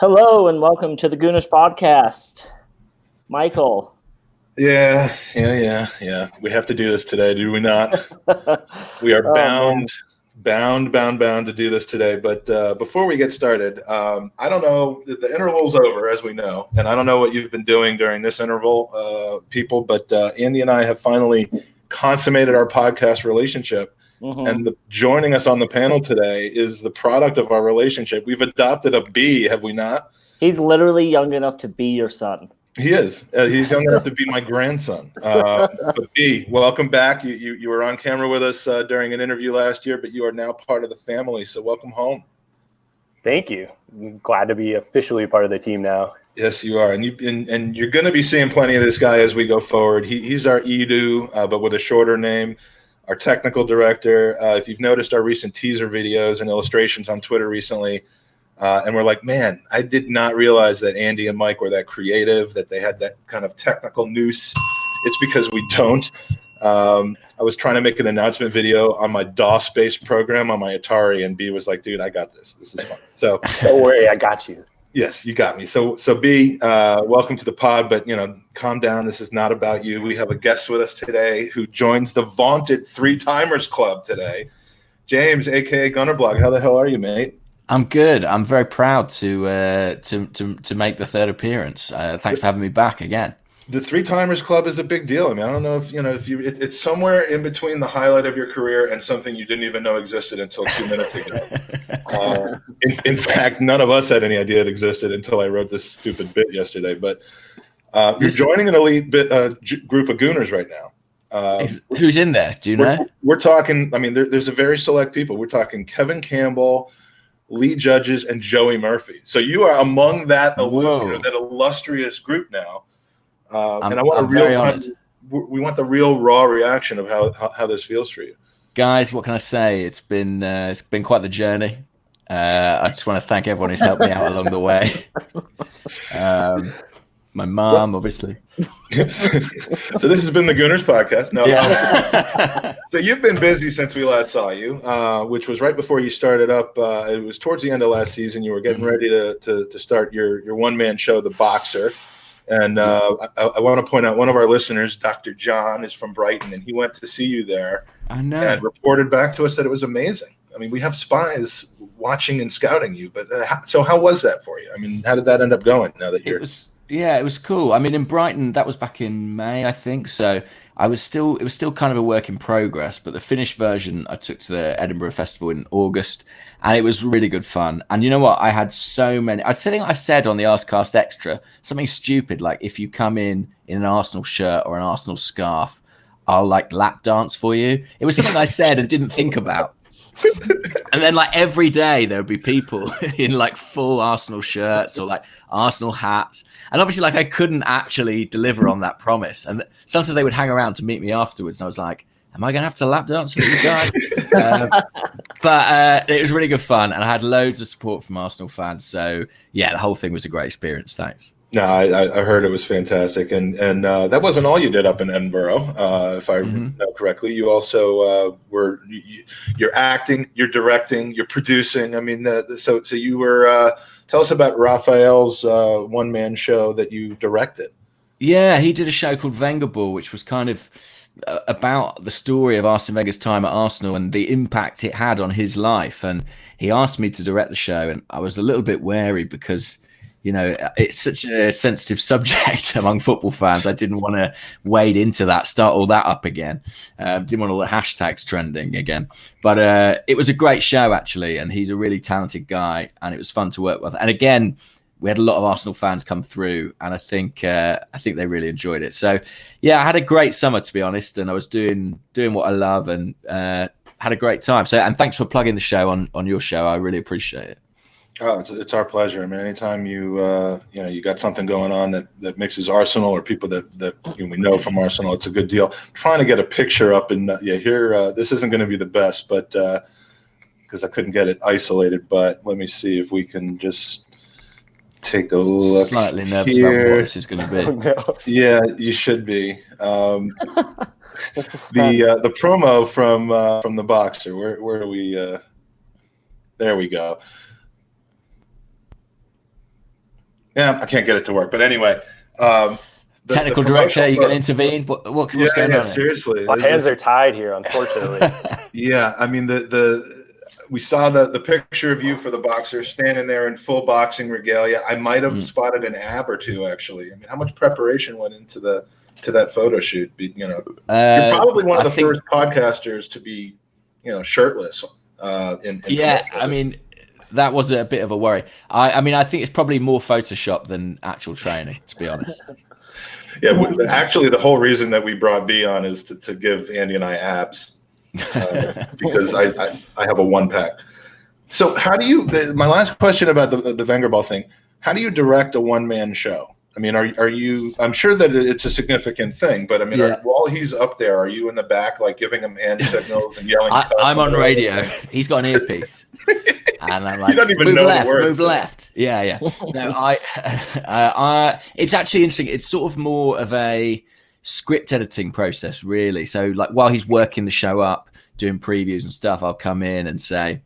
Hello and welcome to the Goonish podcast. Michael. Yeah. We have to do this today, do we not? We are bound to do this today. But before we get started, I don't know, the interval's over, as we know, and I don't know what you've been doing during this interval, people, but Andy and I have finally consummated our podcast relationship. Mm-hmm. And joining us on the panel today is the product of our relationship. We've adopted a B, have we not? He's literally young enough to be your son. He is. He's young enough to be my grandson. But B, welcome back. You were on camera with us during an interview last year, but you are now part of the family. So welcome home. Thank you. I'm glad to be officially part of the team now. Yes, you are, and you're going to be seeing plenty of this guy as we go forward. He's our Edu, but with a shorter name. Our technical director. If you've noticed our recent teaser videos and illustrations on Twitter recently, and we're like, man, I did not realize that Andy and Mike were that creative, that they had that kind of technical nous. It's because we don't. I was trying to make an announcement video on my DOS-based program on my Atari, and B was like, dude, I got this. This is fun. So don't worry, I got you. Yes, you got me. So B, welcome to the pod, but, calm down. This is not about you. We have a guest with us today who joins the vaunted Three Timers Club today. James, a.k.a. Gunnerblog. How the hell are you, mate? I'm good. I'm very proud to make the third appearance. Thanks for having me back again. The Three Timers Club is a big deal. I mean, I don't know if it's somewhere in between the highlight of your career and something you didn't even know existed until 2 minutes ago. In fact, none of us had any idea it existed until I wrote this stupid bit yesterday. But you're joining an elite group of Gooners right now. Who's in there? Do you know? We're talking. I mean, there's a very select people. We're talking Kevin Campbell, Lee Judges, and Joey Murphy. So you are among that illustrious group now. And I want we want the real raw reaction of how this feels for you, guys. What can I say? It's been quite the journey. I just want to thank everyone who's helped me out along the way. My mom, obviously. So this has been the Gooners podcast. No, yeah. So you've been busy since we last saw you, which was right before you started up. It was towards the end of last season. You were getting ready to start your one-man show, The Boxer. And I want to point out one of our listeners, Dr. John, is from Brighton, and he went to see you there. I know. And reported back to us that it was amazing. I mean, we have spies watching and scouting you, but so how was that for you? I mean, how did that end up going? Now that you're it was cool. I mean, in Brighton, that was back in May, I think. So it was still kind of a work in progress, but the finished version I took to the Edinburgh Festival in August, and it was really good fun. And you know what? I had so many. I said on the Arscast Extra something stupid like, if you come in an Arsenal shirt or an Arsenal scarf, I'll like lap dance for you. It was something I said and didn't think about. And then like every day there would be people in like full Arsenal shirts or like Arsenal hats, and obviously like I couldn't actually deliver on that promise, and sometimes they would hang around to meet me afterwards, and I was like, am I gonna have to lap dance for you guys? But it was really good fun, and I had loads of support from Arsenal fans, so yeah, the whole thing was a great experience. Thanks. No, I heard it was fantastic, and that wasn't all you did up in Edinburgh, if I know correctly. You also you're acting, you're directing, you're producing. I mean, so you were. Tell us about Raphael's one-man show that you directed. Yeah, he did a show called Wenger Ball, which was kind of about the story of Arsene Wenger's time at Arsenal and the impact it had on his life. And he asked me to direct the show, and I was a little bit wary because, it's such a sensitive subject among football fans. I didn't want to wade into that, start all that up again. Didn't want all the hashtags trending again. But it was a great show, actually, and he's a really talented guy, and it was fun to work with. And again, we had a lot of Arsenal fans come through, and I think they really enjoyed it. So, yeah, I had a great summer, to be honest, and I was doing what I love, and had a great time. So, and thanks for plugging the show on your show. I really appreciate it. Oh, it's our pleasure. I mean, anytime you got something going on that mixes Arsenal or people that we know from Arsenal, it's a good deal. Trying to get a picture up, and here this isn't going to be the best, but because I couldn't get it isolated. But let me see if we can just take a look. Slightly nervous about what this is going to be. Oh, no. Yeah, you should be. The promo from the Boxer. Where do we? There we go. Yeah, I can't get it to work. But anyway, technical director, you going to intervene? What's going on? Seriously, my hands are tied here, unfortunately. Yeah, I mean we saw the picture of you for the boxer standing there in full boxing regalia. I might have spotted an ab or two, actually. I mean, how much preparation went into that photo shoot? You're probably one of the first podcasters to be, shirtless. I mean, that was a bit of a worry. I mean, I think it's probably more Photoshop than actual training, to be honest. Yeah, actually, the whole reason that we brought B on is to give Andy and I abs. Because I have a 1-pack. So how do you? My last question about the Vengerball thing. How do you direct a one-man show? I mean, are you? I'm sure that it's a significant thing, but I mean, while he's up there, are you in the back like giving him hand signals and yelling? I'm on radio. He's got an earpiece, and I'm like, you don't even move know left, the words. move left. Yeah. No, it's actually interesting. It's sort of more of a script editing process, really. So like while he's working the show up, doing previews and stuff, I'll come in and say,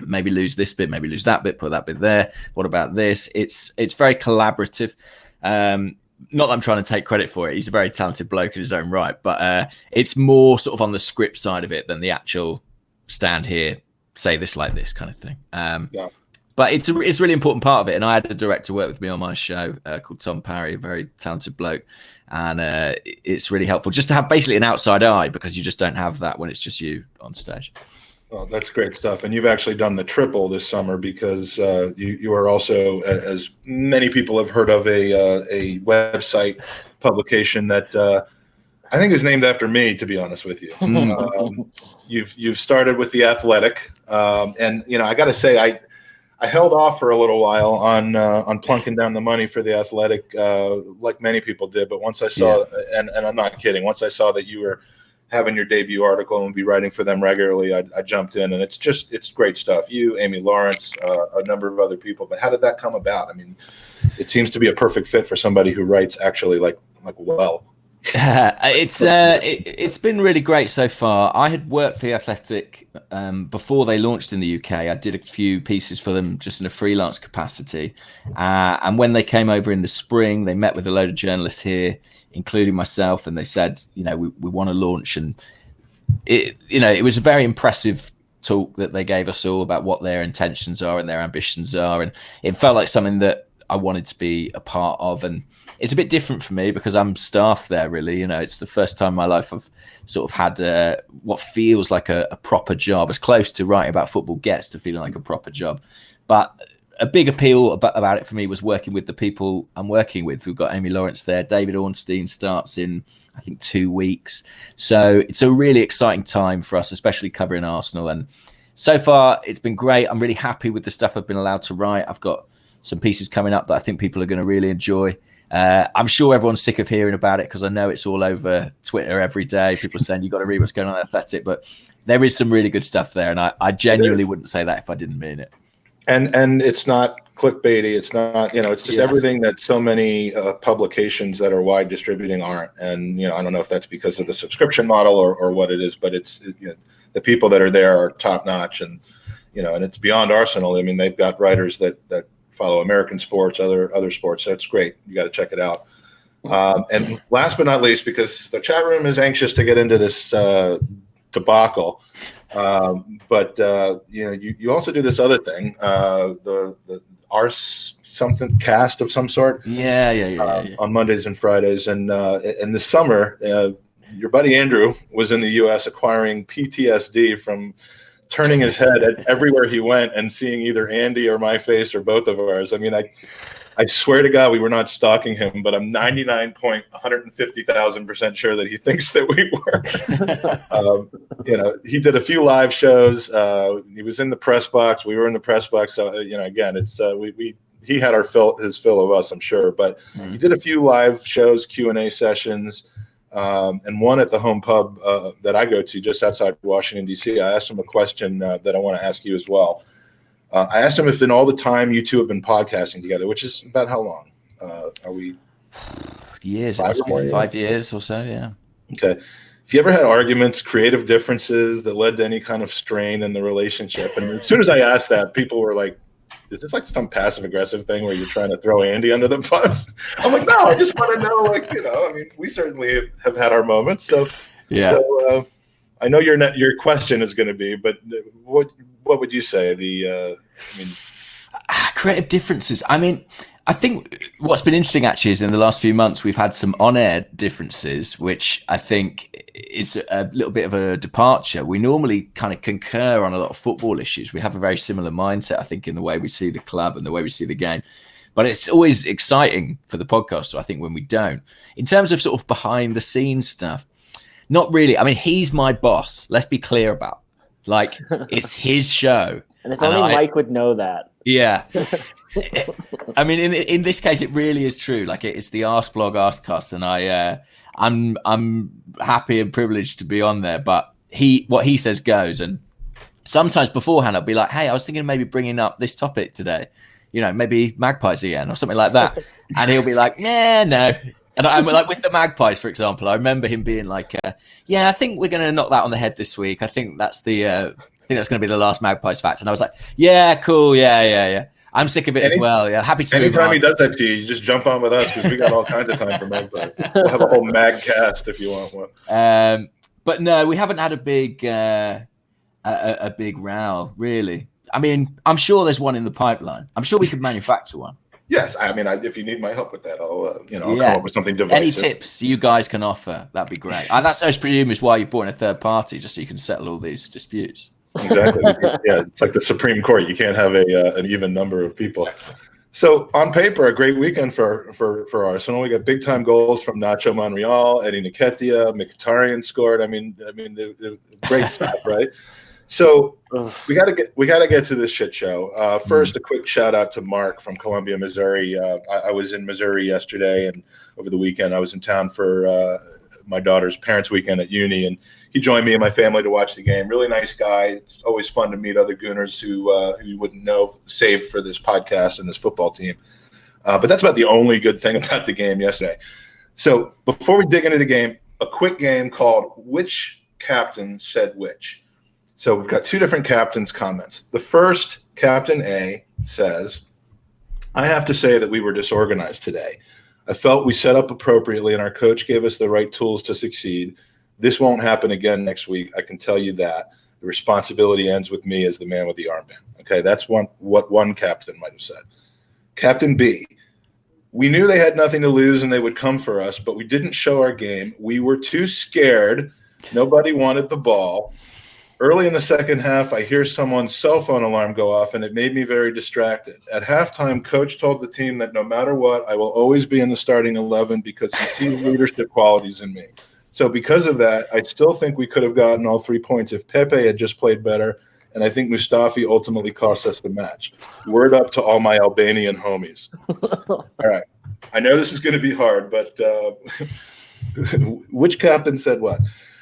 maybe lose this bit, maybe lose that bit, put that bit there. What about this? It's very collaborative. Not that I'm trying to take credit for it. He's a very talented bloke in his own right, but it's more sort of on the script side of it than the actual stand here, say this like this kind of thing. But it's a really important part of it. And I had a director work with me on my show called Tom Parry, a very talented bloke. And it's really helpful just to have basically an outside eye, because you just don't have that when it's just you on stage. Well, that's great stuff. And you've actually done the triple this summer, because you are also, as many people have heard of, a website publication that I think is named after me, to be honest with you. You've started with The Athletic. And, I got to say, I held off for a little while on plunking down the money for The Athletic, like many people did. But once I saw, and I'm not kidding, once I saw that you were having your debut article and would be writing for them regularly, I jumped in, and it's great stuff. You, Amy Lawrence, a number of other people. But how did that come about? I mean, it seems to be a perfect fit for somebody who writes actually like well. It's been really great so far. I had worked for The Athletic before they launched in the UK. I did a few pieces for them just in a freelance capacity. And when they came over in the spring, they met with a load of journalists here, including myself, and they said, we want to launch. And it was a very impressive talk that they gave us all about what their intentions are and their ambitions are. And it felt like something that I wanted to be a part of. And it's a bit different for me because I'm staff there, really. It's the first time in my life I've sort of had what feels like a proper job, as close to writing about football gets to feeling like a proper job. But a big appeal about it for me was working with the people I'm working with. We've got Amy Lawrence there. David Ornstein starts in, I think, 2 weeks. So it's a really exciting time for us, especially covering Arsenal. And so far, it's been great. I'm really happy with the stuff I've been allowed to write. I've got some pieces coming up that I think people are going to really enjoy. I'm sure everyone's sick of hearing about it because I know it's all over Twitter every day. People saying you've got to read what's going on at Athletic, but there is some really good stuff there, and I genuinely wouldn't say that if I didn't mean it. And it's not clickbaity. It's not, it's just everything that so many publications that are wide distributing aren't. And I don't know if that's because of the subscription model or what it is, but it's the people that are there are top notch, and and it's beyond Arsenal. I mean, they've got writers that follow American sports, other sports. So it's great. You got to check it out. And last but not least, because the chat room is anxious to get into this debacle, but you also do this other thing, the Ars something cast of some sort. On Mondays and Fridays, and this summer, your buddy Andrew was in the U.S. acquiring PTSD from turning his head at everywhere he went and seeing either Andy or my face or both of ours. I mean, I swear to God we were not stalking him, but I'm 99.150,000% sure that he thinks that we were. He did a few live shows. He was in the press box. We were in the press box. So again, it's he had his fill of us, I'm sure. But he did a few live shows, Q&A sessions. And one at the home pub that I go to just outside Washington, D.C. I asked him a question that I want to ask you as well. I asked him if in all the time you two have been podcasting together, which is about how long? Are we? Years. 5 years or so, yeah. Okay. If you ever had arguments, creative differences that led to any kind of strain in the relationship, and as soon as I asked that, people were like, is this like some passive aggressive thing where you're trying to throw Andy under the bus? I'm like, no, I just want to know, like, I mean, we certainly have had our moments. So, Yeah. So, I know your question is going to be, but what would you say? Creative differences. I mean, I think what's been interesting actually is in the last few months we've had some on-air differences, which I think is a little bit of a departure. We normally kind of concur on a lot of football issues. We have a very similar mindset, I think, in the way we see the club and the way we see the game. But it's always exciting for the podcast, so I think, when we don't. In terms of sort of behind the scenes stuff, not really. I mean, he's my boss. Let's be clear about it. Like, it's his show. And if only Mike would know that. Yeah. I mean, in this case, it really is true. Like, it's the Arsblog Arscast, and I'm happy and privileged to be on there. But what he says goes. And sometimes beforehand, I'll be like, hey, I was thinking of maybe bringing up this topic today. Maybe Magpies again or something like that. And he'll be like, nah, no. And I'm like, with the Magpies, for example, I remember him being like, yeah, I think we're going to knock that on the head this week. I think that's going to be the last Magpies fact. And I was like, yeah, cool. Yeah. I'm sick of it as well. Yeah. Happy to anytime he does that to you just jump on with us because we got all kinds of time for Magpies. We'll have a whole mag cast if you want one. But no, we haven't had a big row, really. I mean, I'm sure there's one in the pipeline. I'm sure we could manufacture one. Yes, I mean, if you need my help with that, I'll come up with something divisive. Any tips you guys can offer, that'd be great. That's, I presume, is why you brought in a third party, just so you can settle all these disputes. Exactly. Yeah, it's like the Supreme Court. You can't have an even number of people. So on paper, a great weekend for Arsenal. We got big time goals from Nacho Monreal, Eddie Nketiah, Mkhitaryan scored. I mean, the great stuff, right? So we got to get to this shit show. First, a quick shout out to Mark from Columbia, Missouri. I was in Missouri yesterday, and over the weekend I was in town for my daughter's parents' weekend at uni, and he joined me and my family to watch the game. Really nice guy. It's always fun to meet other Gooners who you wouldn't know, save for this podcast and this football team. But that's about the only good thing about the game yesterday. So before we dig into the game, a quick game called Which Captain Said Which? So we've got two different captains' comments. The first, Captain A, says, I have to say that we were disorganized today. I felt we set up appropriately and our coach gave us the right tools to succeed. This won't happen again next week. I can tell you that. The responsibility ends with me as the man with the armband. Okay, that's what one captain might have said. Captain B, we knew they had nothing to lose and they would come for us, but we didn't show our game. We were too scared. Nobody wanted the ball. Early in the second half, I hear someone's cell phone alarm go off, and it made me very distracted. At halftime, coach told the team that no matter what, I will always be in the starting 11 because he sees leadership qualities in me. So because of that, I still think we could have gotten all 3 points if Pepe had just played better, and I think Mustafi ultimately cost us the match. Word up to all my Albanian homies. All right. I know this is going to be hard, but which captain said what?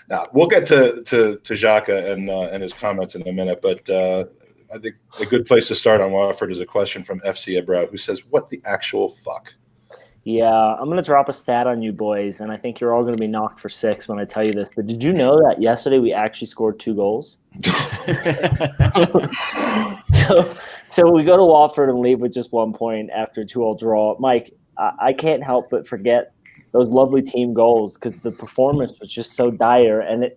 Now, we'll get to Xhaka and his comments in a minute, but I think a good place to start on Watford is a question from FC Ebro, who says, what the actual fuck? Yeah, I'm going to drop a stat on you boys, and I think you're all going to be knocked for 6 when I tell you this, but did you know that yesterday we actually scored 2 goals? So we go to Watford and leave with just 1 point after a 2-2 draw. Mike, I can't help but forget those lovely team goals because the performance was just so dire, and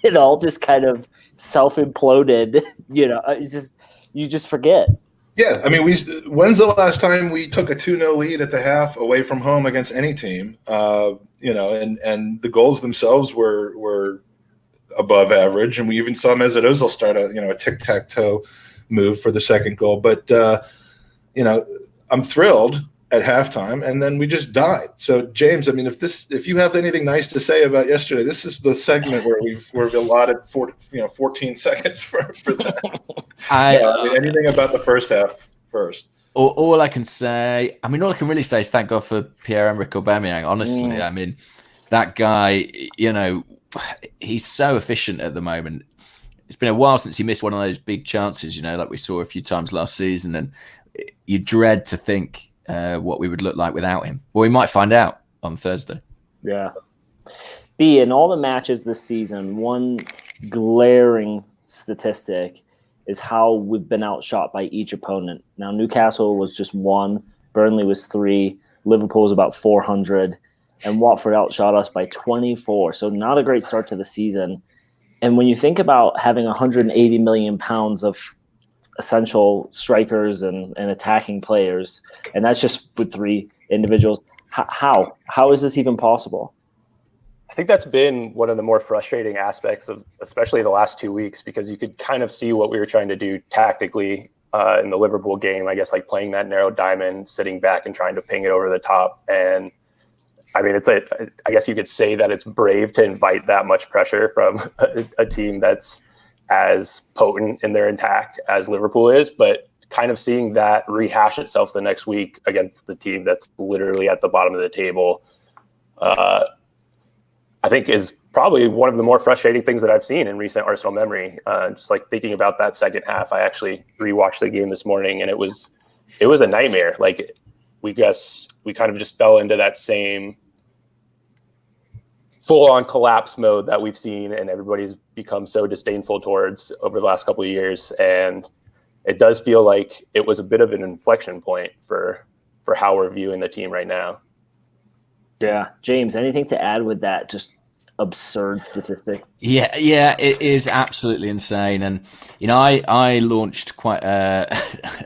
it all just kind of self-imploded. It's just you just forget. Yeah, I mean, when's the last time we took a 2-0 lead at the half away from home against any team? And the goals themselves were above average, and we even saw Mesut Ozil start a tic-tac-toe move for the second goal. But I'm thrilled at halftime, and then we just died. So, James, I mean, if you have anything nice to say about yesterday, this is the segment where we've allotted 14 seconds for that. Anything about the first half first? All I can say, all I can really say is thank God for Pierre-Emerick Aubameyang. Honestly, I mean, that guy, he's so efficient at the moment. It's been a while since he missed one of those big chances, like we saw a few times last season, and you dread to think what we would look like without him. Well, we might find out on Thursday. Yeah. B, in all the matches this season, one glaring statistic is how we've been outshot by each opponent. Now, Newcastle was just 1, Burnley was 3, Liverpool was about 400, and Watford outshot us by 24. So not a great start to the season. And when you think about having 180 million pounds of essential strikers and attacking players, and that's just with 3 individuals, how is this even possible? I think that's been one of the more frustrating aspects of especially the last 2 weeks, because you could kind of see what we were trying to do tactically in the Liverpool game, I guess, like playing that narrow diamond, sitting back and trying to ping it over the top. And I mean, I guess you could say that it's brave to invite that much pressure from a team that's as potent in their attack as Liverpool is, but kind of seeing that rehash itself the next week against the team that's literally at the bottom of the table, I think is probably one of the more frustrating things that I've seen in recent Arsenal memory. Just like thinking about that second half, I actually rewatched the game this morning, and it was a nightmare. Like we kind of just fell into that same full-on collapse mode that we've seen and everybody's become so disdainful towards over the last couple of years. And it does feel like it was a bit of an inflection point for how we're viewing the team right now. Yeah. James, anything to add with that just absurd statistic? Yeah, it is absolutely insane. And, I launched quite a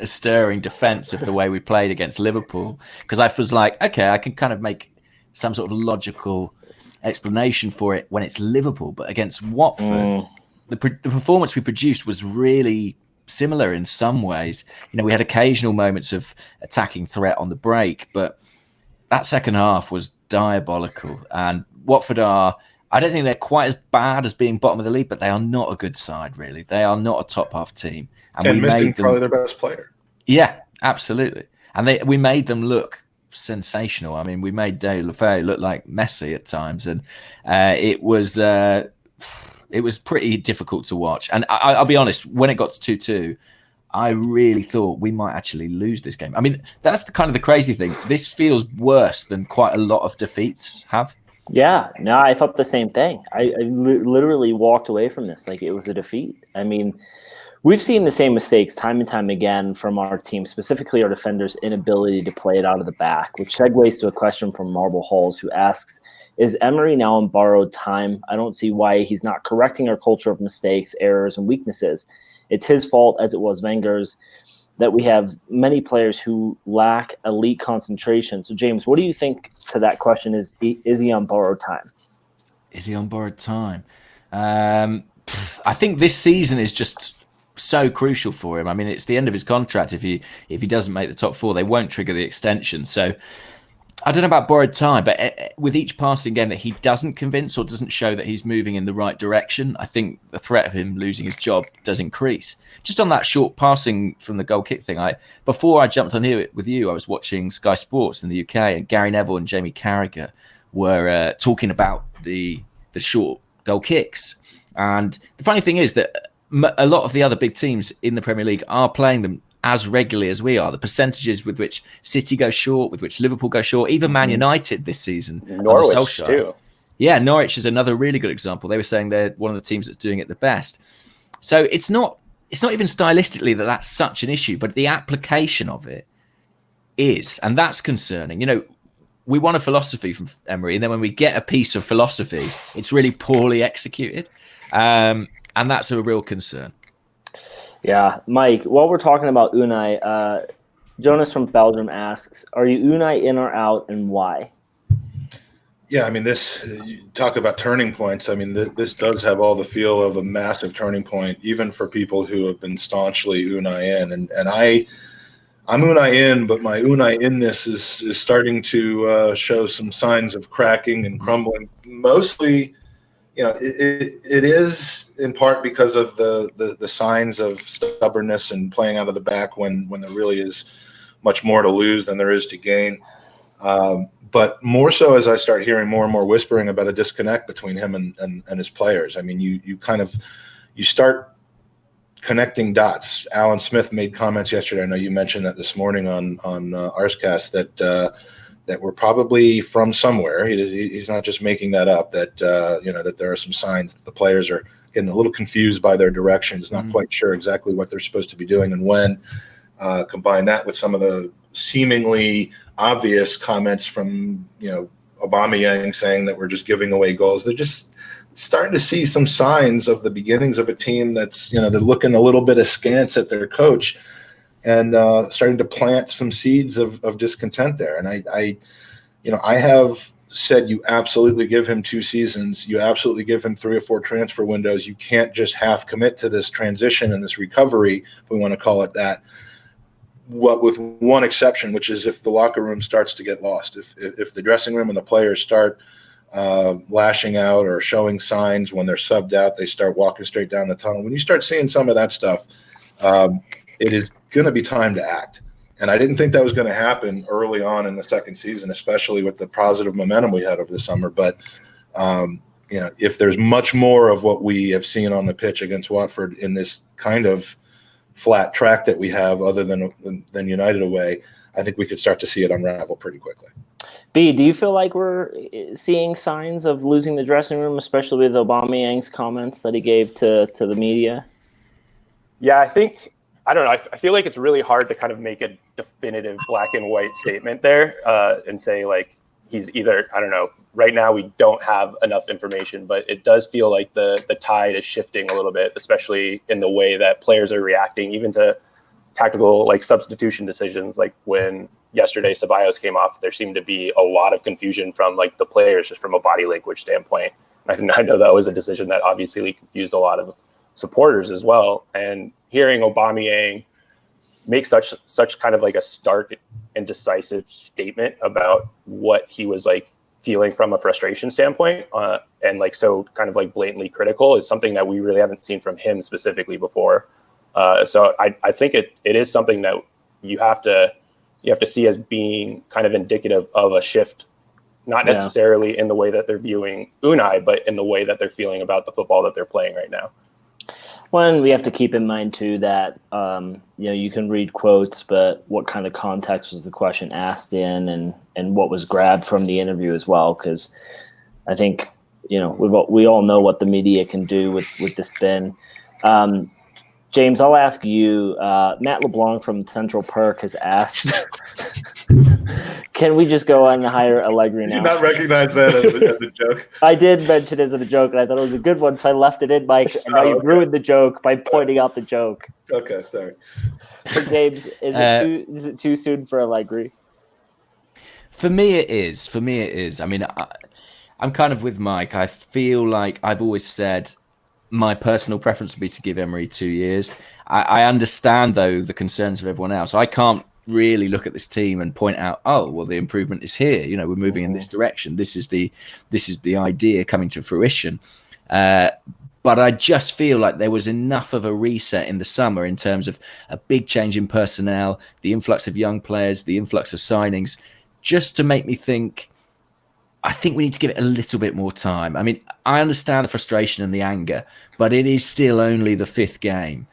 stirring defense of the way we played against Liverpool, because I was like, okay, I can kind of make some sort of logical explanation for it when it's Liverpool, but against Watford, the performance we produced was really similar in some ways. We had occasional moments of attacking threat on the break, but that second half was diabolical. And Watford I don't think they're quite as bad as being bottom of the league, but they are not a good side, really. They are not a top half team. And we made them, probably their best player. Yeah, absolutely. And we made them look sensational. I mean, we made De La Feu look like Messi at times, and it was pretty difficult to watch. And I'll be honest, when it got to 2-2, I really thought we might actually lose this game. I mean, that's the crazy thing. This feels worse than quite a lot of defeats have. Yeah, no, I thought the same thing. I literally walked away from this like it was a defeat. I mean, we've seen the same mistakes time and time again from our team, specifically our defenders' inability to play it out of the back, which segues to a question from Marble Halls, who asks, is Emery now on borrowed time? I don't see why he's not correcting our culture of mistakes, errors, and weaknesses. It's his fault, as it was Wenger's, that we have many players who lack elite concentration. So, James, what do you think to that question? Is he on borrowed time? Is he on borrowed time? I think this season is just so crucial for him. I mean, it's the end of his contract. If he doesn't make the top 4, they won't trigger the extension. So I don't know about borrowed time, but with each passing game that he doesn't convince or doesn't show that he's moving in the right direction, I think the threat of him losing his job does increase. Just on that short passing from the goal kick thing, before I jumped on here with you, I was watching Sky Sports in the UK, and Gary Neville and Jamie Carragher were talking about the short goal kicks. And the funny thing is that a lot of the other big teams in the Premier League are playing them as regularly as we are. The percentages with which City go short, with which Liverpool go short, even Man United this season. Norwich too. Yeah, Norwich is another really good example. They were saying they're one of the teams that's doing it the best. So it's not even stylistically that's such an issue, but the application of it is, and that's concerning. We want a philosophy from Emery, and then when we get a piece of philosophy, it's really poorly executed. And that's a real concern. Yeah, Mike, while we're talking about Unai, Jonas from Belgium asks, are you Unai in or out, and why? Yeah, I mean, you talk about turning points. I mean, this does have all the feel of a massive turning point, even for people who have been staunchly Unai in. And I'm Unai in, but my Unai in-ness is starting to show some signs of cracking and crumbling. Mostly, it is in part because of the signs of stubbornness and playing out of the back when there really is much more to lose than there is to gain. But more so as I start hearing more and more whispering about a disconnect between him and his players. I mean, you start connecting dots. Alan Smith made comments yesterday. I know you mentioned that this morning on Arscast that we're probably from somewhere. He's not just making that up. That that there are some signs that the players are getting a little confused by their directions, not quite sure exactly what they're supposed to be doing and when. Combine that with some of the seemingly obvious comments from, Aubameyang saying that we're just giving away goals. They're just starting to see some signs of the beginnings of a team that's, they're looking a little bit askance at their coach and starting to plant some seeds of discontent there. And I have said you absolutely give him 2 seasons. You absolutely give him 3 or 4 transfer windows. You can't just half commit to this transition and this recovery, if we want to call it that. What with one exception, which is if the locker room starts to get lost, if the dressing room and the players start lashing out or showing signs when they're subbed out, they start walking straight down the tunnel. When you start seeing some of that stuff, it is going to be time to act. And I didn't think that was going to happen early on in the second season, especially with the positive momentum we had over the summer. But, if there's much more of what we have seen on the pitch against Watford in this kind of flat track that we have other than United away, I think we could start to see it unravel pretty quickly. B, do you feel like we're seeing signs of losing the dressing room, especially with Aubameyang's comments that he gave to the media? Yeah, I don't know. I feel like it's really hard to kind of make a definitive black and white statement there and say like he's either, I don't know, right now we don't have enough information, but it does feel like the tide is shifting a little bit, especially in the way that players are reacting, even to tactical like substitution decisions. Like when yesterday Ceballos came off, there seemed to be a lot of confusion from like the players just from a body language standpoint. And I know that was a decision that obviously confused a lot of supporters as well. And hearing Aubameyang make such kind of like a stark and decisive statement about what he was like feeling from a frustration standpoint, and like so kind of like blatantly critical is something that we really haven't seen from him specifically before. So I think it is something that you have to see as being kind of indicative of a shift, not necessarily in the way that they're viewing Unai, but in the way that they're feeling about the football that they're playing right now. Well, and we have to keep in mind too that you can read quotes, but what kind of context was the question asked in, and what was grabbed from the interview as well? Because I think we all know what the media can do with the spin. James, I'll ask you. Matt LeBlanc from Central Perk has asked, can we just go on and hire Allegri now? Did you not recognize that as a joke? I did mention it as a joke, and I thought it was a good one, so I left it in, Mike. And now you've ruined the joke by pointing out the joke. Okay, sorry. For James, is it too soon for Allegri? For me, it is. I mean, I'm kind of with Mike. I feel like I've always said my personal preference would be to give Emery 2 years. I understand, though, the concerns of everyone else. I can't really look at this team and point out, oh, well, the improvement is here. We're moving in this direction. This is the idea coming to fruition. But I just feel like there was enough of a reset in the summer in terms of a big change in personnel, the influx of young players, the influx of signings, just to make me think, I think we need to give it a little bit more time. I mean, I understand the frustration and the anger, but it is still only the 5th game.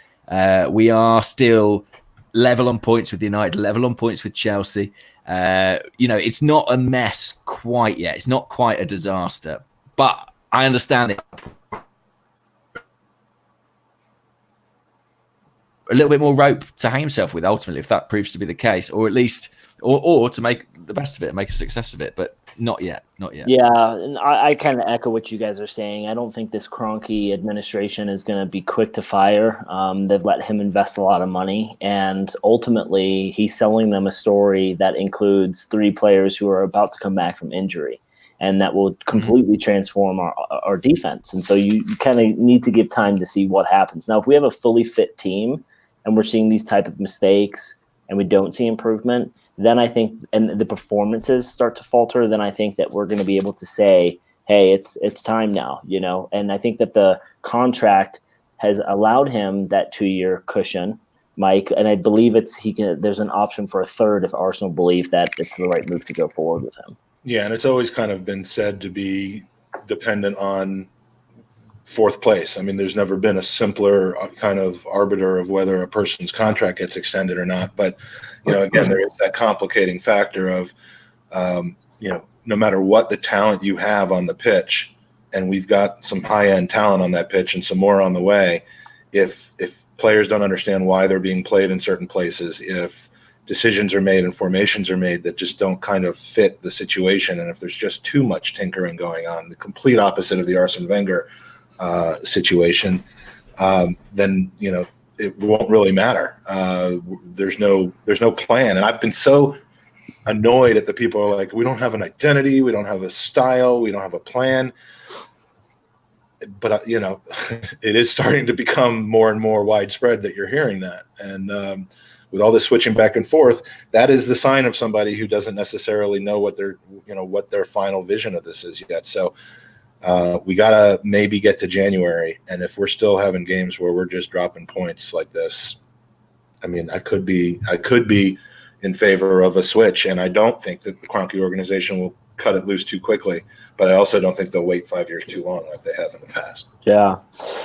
We are still level on points with United, level on points with Chelsea. It's not a mess quite yet. It's not quite a disaster, but I understand it. A little bit more rope to hang himself with, ultimately, if that proves to be the case, or at least, or to make the best of it, make a success of it. But not yet. Yeah, and I kind of echo what you guys are saying. I don't think this Kroenke administration is going to be quick to fire. They've let him invest a lot of money, and ultimately he's selling them a story that includes 3 players who are about to come back from injury, and that will completely transform our defense. And so you kind of need to give time to see what happens. Now, if we have a fully fit team and we're seeing these type of mistakes and we don't see improvement, then I think, and the performances start to falter, then I think that we're going to be able to say, hey, it's time now, And I think that the contract has allowed him that 2-year cushion, Mike, and I believe there's an option for a 3rd if Arsenal believe that it's the right move to go forward with him. Yeah, and it's always kind of been said to be dependent on 4th place. I mean, there's never been a simpler kind of arbiter of whether a person's contract gets extended or not. But, again, there is that complicating factor of, no matter what the talent you have on the pitch, and we've got some high-end talent on that pitch and some more on the way, if players don't understand why they're being played in certain places, if decisions are made and formations are made that just don't kind of fit the situation, and if there's just too much tinkering going on, the complete opposite of the Arsene Wenger situation, then it won't really matter. There's no plan, and I've been so annoyed at the people who are like, we don't have an identity, we don't have a style, we don't have a plan. But it is starting to become more and more widespread that you're hearing that, and with all this switching back and forth, that is the sign of somebody who doesn't necessarily know what their final vision of this is yet. So we gotta maybe get to January, and if we're still having games where we're just dropping points like this, I mean, I could be in favor of a switch, and I don't think that the Kroenke organization will cut it loose too quickly, but I also don't think they'll wait 5 years too long like they have in the past. Yeah.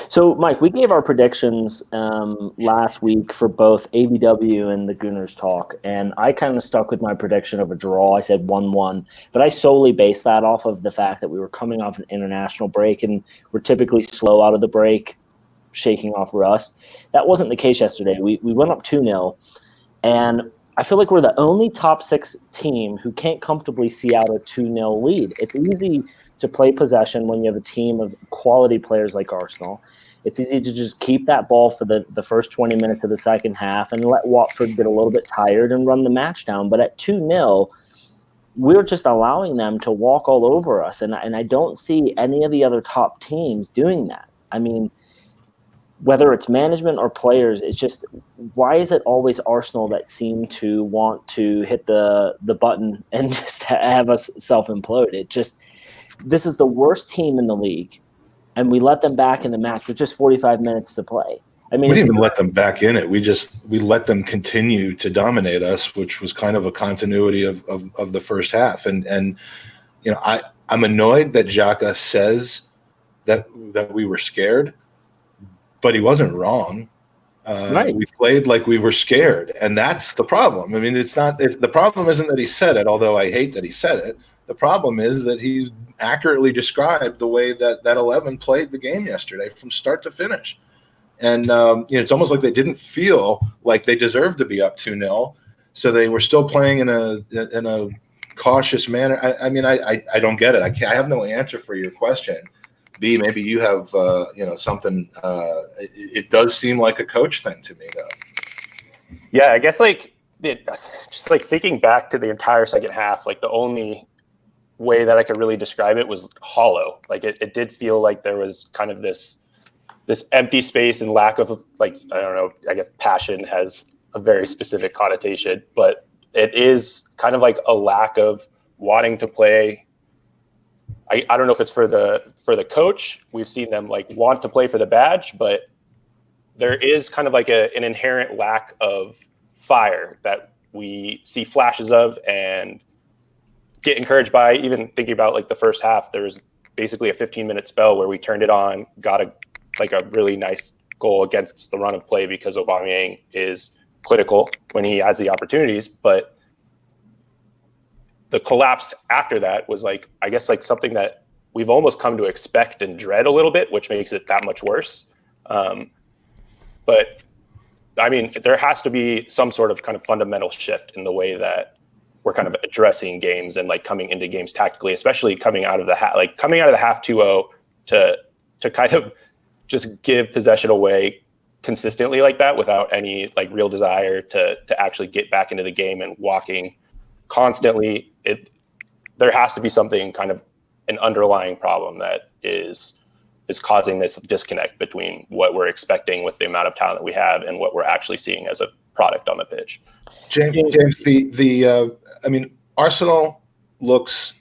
So, Mike, we gave our predictions last week for both ABW and the Gooners talk, and I kind of stuck with my prediction of a draw. I said 1-1, but I solely based that off of the fact that we were coming off an international break, and we're typically slow out of the break, shaking off rust. That wasn't the case yesterday. We went up 2-0, and I feel like we're the only top 6 team who can't comfortably see out a 2-0 lead. It's easy to play possession when you have a team of quality players like Arsenal. It's easy to just keep that ball for the first 20 minutes of the second half and let Watford get a little bit tired and run the match down. But at 2-0, we're just allowing them to walk all over us. And I don't see any of the other top teams doing that. I mean, whether it's management or players, it's just, why is it always Arsenal that seem to want to hit the button and just have us self-implode? This is the worst team in the league, and we let them back in the match with just 45 minutes to play. I mean, we didn't even let them back in it. We let them continue to dominate us, which was kind of a continuity of the first half. And I'm annoyed that Xhaka says that we were scared, but he wasn't wrong. Right. We played like we were scared, and that's the problem. I mean, the problem isn't that he said it, although I hate that he said it. The problem is that he accurately described the way that 11 played the game yesterday from start to finish. And it's almost like they didn't feel like they deserved to be up 2-0, so they were still playing in a cautious manner. I mean, I don't get it. I have no answer for your question. B, maybe you have something. It does seem like a coach thing to me, though. Yeah, I guess just thinking back to the entire second half, like the only way that I could really describe it was hollow. Like it did feel like there was kind of this empty space and lack of, like, I don't know, I guess passion has a very specific connotation, but it is kind of like a lack of wanting to play. I don't know if it's for the coach. We've seen them like want to play for the badge, but there is kind of like an inherent lack of fire that we see flashes of and get encouraged by. Even thinking about like the first half, there was basically a 15-minute spell where we turned it on, got a really nice goal against the run of play because Aubameyang is clinical when he has the opportunities, but the collapse after that was I guess something that we've almost come to expect and dread a little bit, which makes it that much worse. But I mean, there has to be some sort of kind of fundamental shift in the way that we're kind of addressing games and coming into games tactically, especially coming out of the half 2-0 to kind of just give possession away consistently like that without any real desire to actually get back into the game and walking constantly. There has to be something, kind of an underlying problem that is causing this disconnect between what we're expecting with the amount of talent that we have and what we're actually seeing as a product on the pitch. James, I mean, Arsenal looks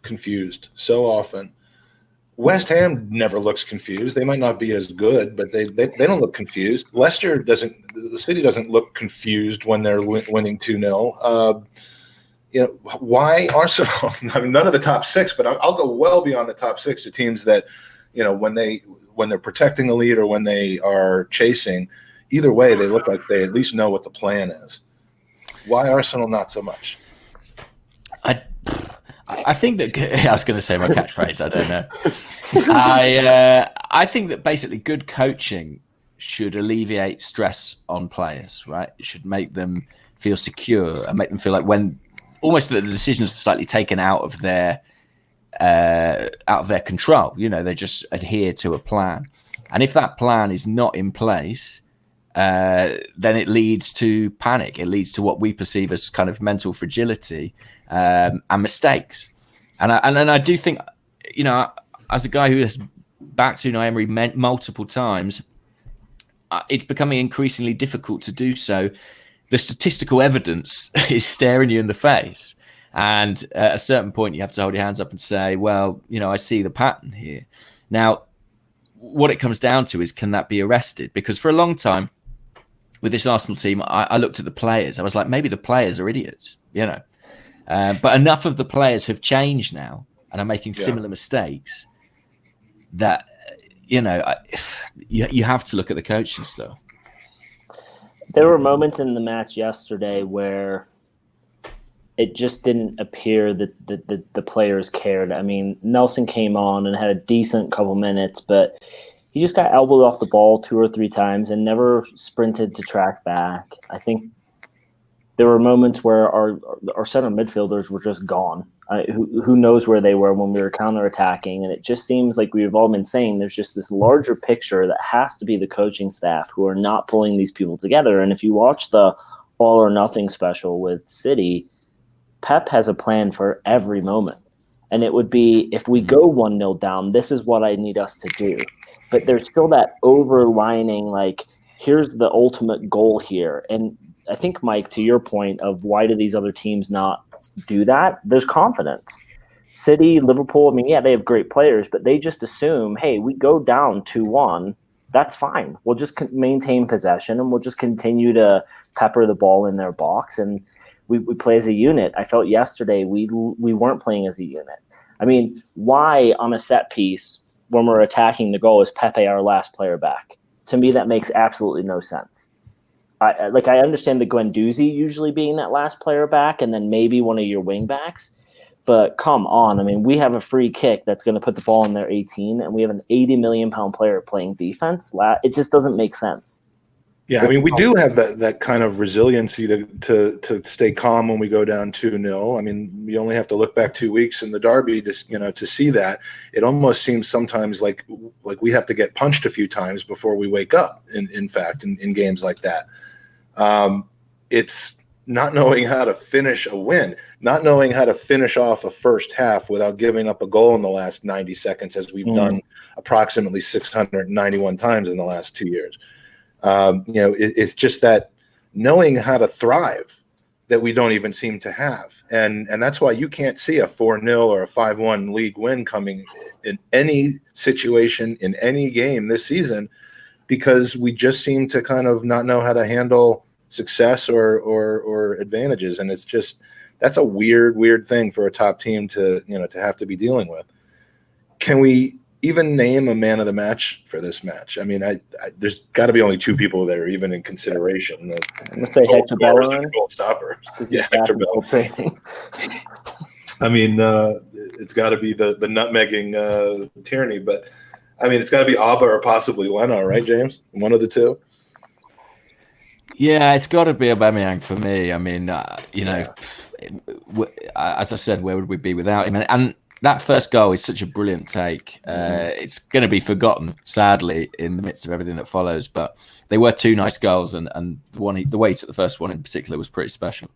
confused so often. West Ham never looks confused. They might not be as good, but they don't look confused. Leicester doesn't. The City doesn't look confused when they're winning 2-0. Why Arsenal? I mean, none of the top 6, but I'll go well beyond the top 6 to teams that, when they're protecting the lead or when they are chasing, either way, they look like they at least know what the plan is. Why Arsenal not so much? I I think that I was going to say my catchphrase. I don't know. I think that basically good coaching should alleviate stress on players, right? It should make them feel secure and make them feel like when almost that the decisions are slightly taken out of their control. You know, they just adhere to a plan, and if that plan is not in place, then it leads to panic. It leads to what we perceive as kind of mental fragility and mistakes. And I do think, you know, as a guy who has backed Unai Emery multiple times, it's becoming increasingly difficult to do so. The statistical evidence is staring you in the face. And at a certain point, you have to hold your hands up and say, well, you know, I see the pattern here. Now, what it comes down to is, can that be arrested? Because for a long time, with this Arsenal team, I looked at the players. I was like, maybe the players are idiots, you know. But enough of the players have changed now and are making similar mistakes that, you know, you have to look at the coaching stuff. There were moments in the match yesterday where it just didn't appear that the players cared. I mean, Nelson came on and had a decent couple minutes, but he just got elbowed off the ball 2 or 3 times and never sprinted to track back. I think there were moments where our center midfielders were just gone. Who knows where they were when we were counterattacking? And it just seems like we've all been saying there's just this larger picture that has to be the coaching staff who are not pulling these people together. And if you watch the All or Nothing special with City, Pep has a plan for every moment. And it would be, if we go 1-0 down, this is what I need us to do. But there's still that overlining, like, here's the ultimate goal here. And I think, Mike, to your point of why do these other teams not do that, there's confidence. City, Liverpool, I mean, yeah, they have great players, but they just assume, hey, we go down 2-1, that's fine. We'll just maintain possession and we'll just continue to pepper the ball in their box. And we play as a unit. I felt yesterday we weren't playing as a unit. I mean, why on a set piece when we're attacking the goal is Pepe our last player back? To me, that makes absolutely no sense. I understand the Guendouzi usually being that last player back and then maybe one of your wing backs, but come on. I mean, we have a free kick that's going to put the ball in their 18 and we have an 80 million pound player playing defense. It just doesn't make sense. Yeah, I mean, we do have that kind of resiliency to stay calm when we go down 2-0. I mean, you only have to look back 2 weeks in the derby to see that. It almost seems sometimes like we have to get punched a few times before we wake up. In fact, in games like that, it's not knowing how to finish a win, not knowing how to finish off a first half without giving up a goal in the last 90 seconds, as we've done approximately 691 times in the last 2 years. It's just that knowing how to thrive that we don't even seem to have. And that's why you can't see a 4-0 or a 5-1 league win coming in any situation, in any game this season, because we just seem to kind of not know how to handle success or advantages. And it's just, that's a weird thing for a top team to have to be dealing with. Can we even name a man of the match for this match? I mean, there's got to be only 2 people that are even in consideration. Let's say Hector Bellerin. Goal stopper. Yeah, Hector Bellerin. I mean, it's got to be the nutmegging tyranny, but I mean, it's got to be Abba or possibly Leno, right, James? One of the 2. Yeah, it's got to be Aubameyang for me. I mean, as I said, where would we be without him? And that first goal is such a brilliant take. It's going to be forgotten, sadly, in the midst of everything that follows. But they were 2 nice goals, and the way he took the first one in particular was pretty special.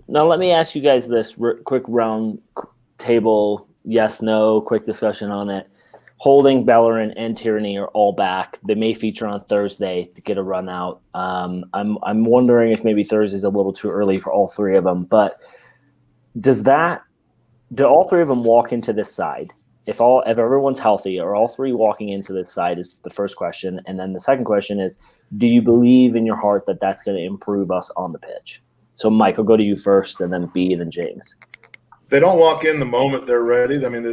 Now, let me ask you guys this quick round table, yes, no, quick discussion on it. Holding, Bellerin, and Tierney are all back. They may feature on Thursday to get a run out. I'm wondering if maybe Thursday's a little too early for all 3 of them. But do all 3 of them walk into this side? If everyone's healthy, are all 3 walking into this side is the first question. And then the second question is, do you believe in your heart that that's going to improve us on the pitch? So, Mike, I'll go to you first, and then B, and then James. They don't walk in the moment they're ready. I mean,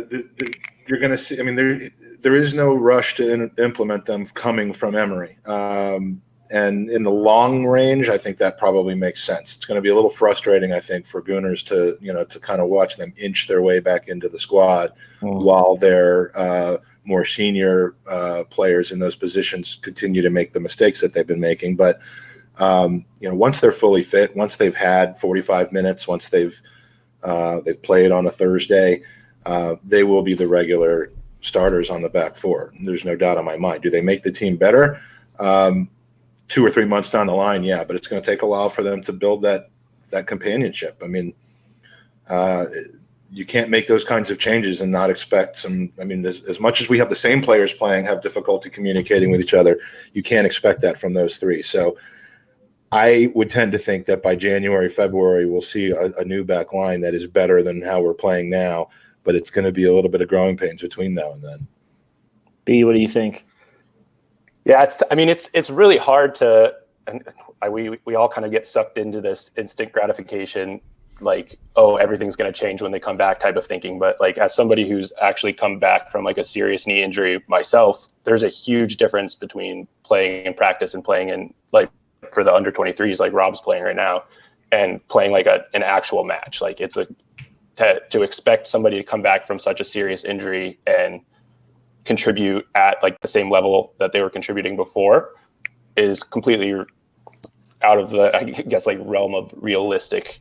you're going to see. I mean, there is no rush to implement them coming from Emery. And in the long range, I think that probably makes sense. It's going to be a little frustrating, I think, for Gunners to kind of watch them inch their way back into the squad while their more senior players in those positions continue to make the mistakes that they've been making. But once they're fully fit, once they've had 45 minutes, once they've played on a Thursday, they will be the regular starters on the back four. There's no doubt in my mind. Do they make the team better? 2 or 3 months down the line, yeah, but it's going to take a while for them to build that companionship. I mean, you can't make those kinds of changes and not expect some. I mean, as much as we have the same players playing, have difficulty communicating with each other, you can't expect that from those three. So I would tend to think that by January, February, we'll see a new back line that is better than how we're playing now, but it's going to be a little bit of growing pains between now and then. B, what do you think? Yeah, it's really hard to, and we all kind of get sucked into this instant gratification, like, oh, everything's going to change when they come back type of thinking. But like, as somebody who's actually come back from like a serious knee injury myself, there's a huge difference between playing in practice and playing in, like, for the under 23s, like Rob's playing right now, and playing like an actual match. Like, it's to expect somebody to come back from such a serious injury and contribute at like the same level that they were contributing before is completely out of the, I guess, like realm of realistic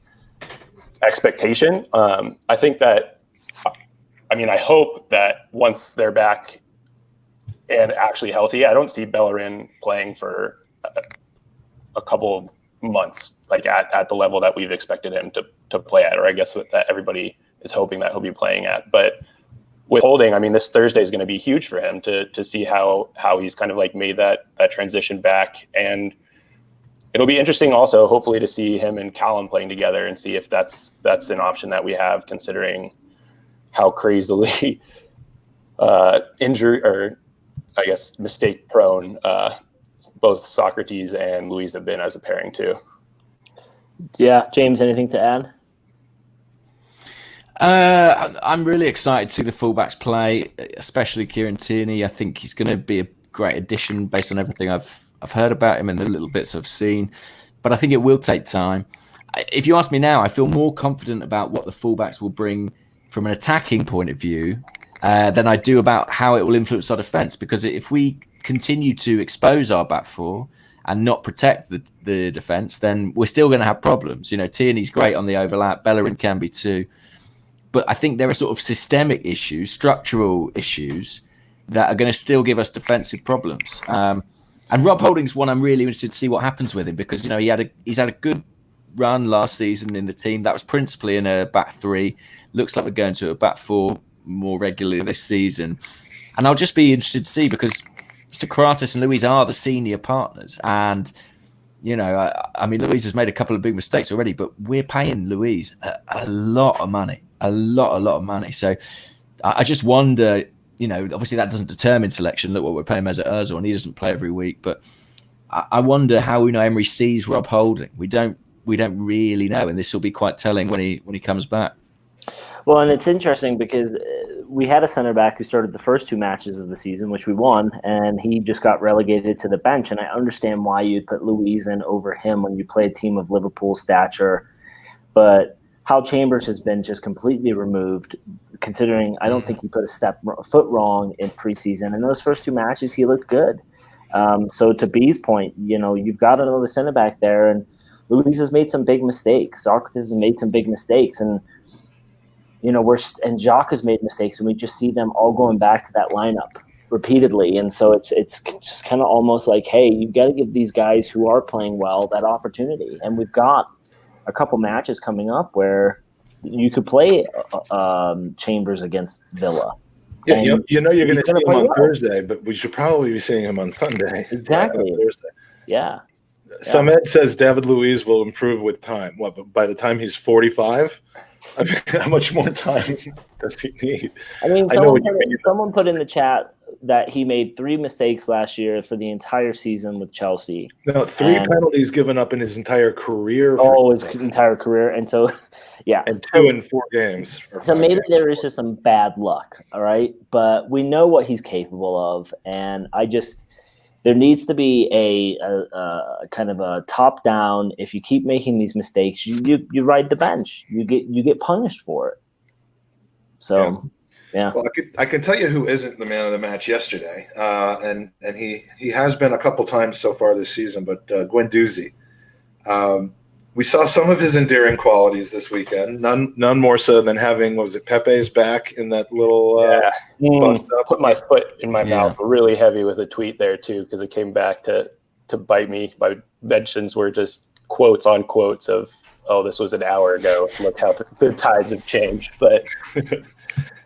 expectation. I think that, I hope that once they're back and actually healthy, I don't see Bellerin playing for a couple of months, like at the level that we've expected him to play at, or I guess that everybody is hoping that he'll be playing at. But with Holding, this Thursday is going to be huge for him to see how he's kind of like made that transition back. And it'll be interesting also, hopefully, to see him and Callum playing together and see if that's an option that we have, considering how crazily injury, or I guess mistake prone, both Socrates and Luis have been as a pairing too. Yeah, James, anything to add? I'm really excited to see the fullbacks play, especially Kieran Tierney. I think he's going to be a great addition based on everything I've heard about him and the little bits I've seen. But I think it will take time. If you ask me now, I feel more confident about what the fullbacks will bring from an attacking point of view than I do about how it will influence our defence. Because if we continue to expose our back four and not protect the defence, then we're still going to have problems. Tierney's great on the overlap. Bellerin can be too. But I think there are sort of systemic issues, structural issues that are going to still give us defensive problems. And Rob Holding's one I'm really interested to see what happens with him, because he's had a good run last season in the team. That was principally in a back three. Looks like we're going to a back four more regularly this season. And I'll just be interested to see, because Socrates and Luis are the senior partners. And Luis has made a couple of big mistakes already, but we're paying Luis a lot of money. A lot of money. So I just wonder, obviously that doesn't determine selection. Look what we're paying Mesut Ozil, and he doesn't play every week. But I wonder how Emery sees Rob Holding. We don't really know, and this will be quite telling when he comes back. Well, and it's interesting because we had a center back who started the first 2 matches of the season, which we won, and he just got relegated to the bench. And I understand why you'd put Luis in over him when you play a team of Liverpool stature, but Hal Chambers has been just completely removed, considering I don't think he put a foot wrong in preseason. In those first 2 matches, he looked good. So to B's point, you've got another center back there, and Luis has made some big mistakes. Socrates has made some big mistakes, and and Jacques has made mistakes, and we just see them all going back to that lineup repeatedly. And so it's just kind of almost like, hey, you've got to give these guys who are playing well that opportunity. And we've got a couple matches coming up where you could play Chambers against Villa. Yeah, you're going to see him on Thursday, but we should probably be seeing him on Sunday. Exactly. Thursday. Yeah. Samet says David Luiz will improve with time. What, by the time he's 45? How much more time does he need? Someone put in the chat that he made 3 mistakes last year for the entire season with Chelsea. No, 3 penalties given up in his entire career. His entire career. And so, yeah. And 2 in 4 games. So maybe there is just some bad luck, all right? But we know what he's capable of. And there needs to be a kind of a top down. If you keep making these mistakes, you ride the bench. You get punished for it. So, yeah. Well, I can tell you who isn't the man of the match yesterday, and he has been a couple times so far this season. But Guendouzi, we saw some of his endearing qualities this weekend. None more so than having, what was it, Pepe's back in that little bust up. Put my foot in my mouth really heavy with a tweet there too, because it came back to bite me. My mentions were just quotes on quotes of, "Oh, this was an hour ago. Look how the tides have changed." But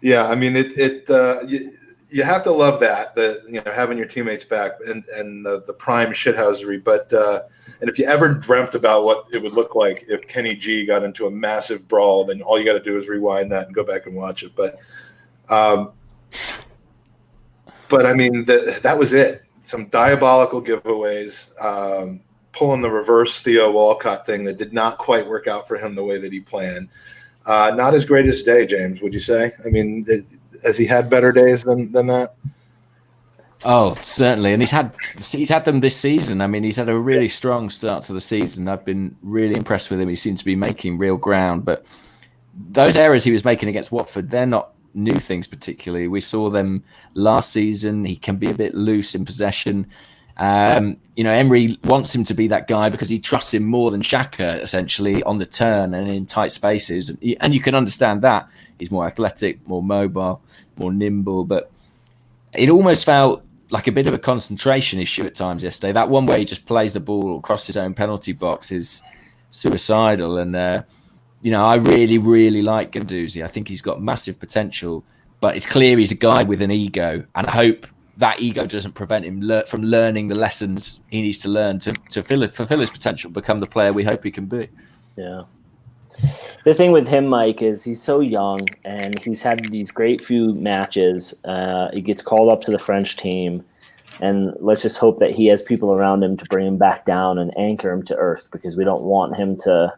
yeah, I mean, you have to love that, having your teammates back and the prime shithousery. But and if you ever dreamt about what it would look like if Kenny G got into a massive brawl, then all you got to do is rewind that and go back and watch it. But I mean, that was it. Some diabolical giveaways, pulling the reverse Theo Walcott thing that did not quite work out for him the way that he planned. Not his greatest day, James, would you say? I mean, has he had better days than that? Oh, certainly. And he's had them this season. I mean, he's had a really strong start to the season. I've been really impressed with him. He seems to be making real ground. But those errors he was making against Watford, they're not new things particularly. We saw them last season. He can be a bit loose in possession. Emery wants him to be that guy because he trusts him more than Xhaka, essentially, on the turn and in tight spaces. And you can understand that. He's more athletic, more mobile, more nimble. But it almost felt like a bit of a concentration issue at times yesterday. That one where he just plays the ball across his own penalty box is suicidal. And, I really, really like Guendouzi. I think he's got massive potential. But it's clear he's a guy with an ego. And I hope that ego doesn't prevent him from learning the lessons he needs to learn to fulfill his potential, become the player we hope he can be. Yeah. The thing with him, Mike, is he's so young and he's had these great few matches. He gets called up to the French team, and let's just hope that he has people around him to bring him back down and anchor him to earth, because we don't want him to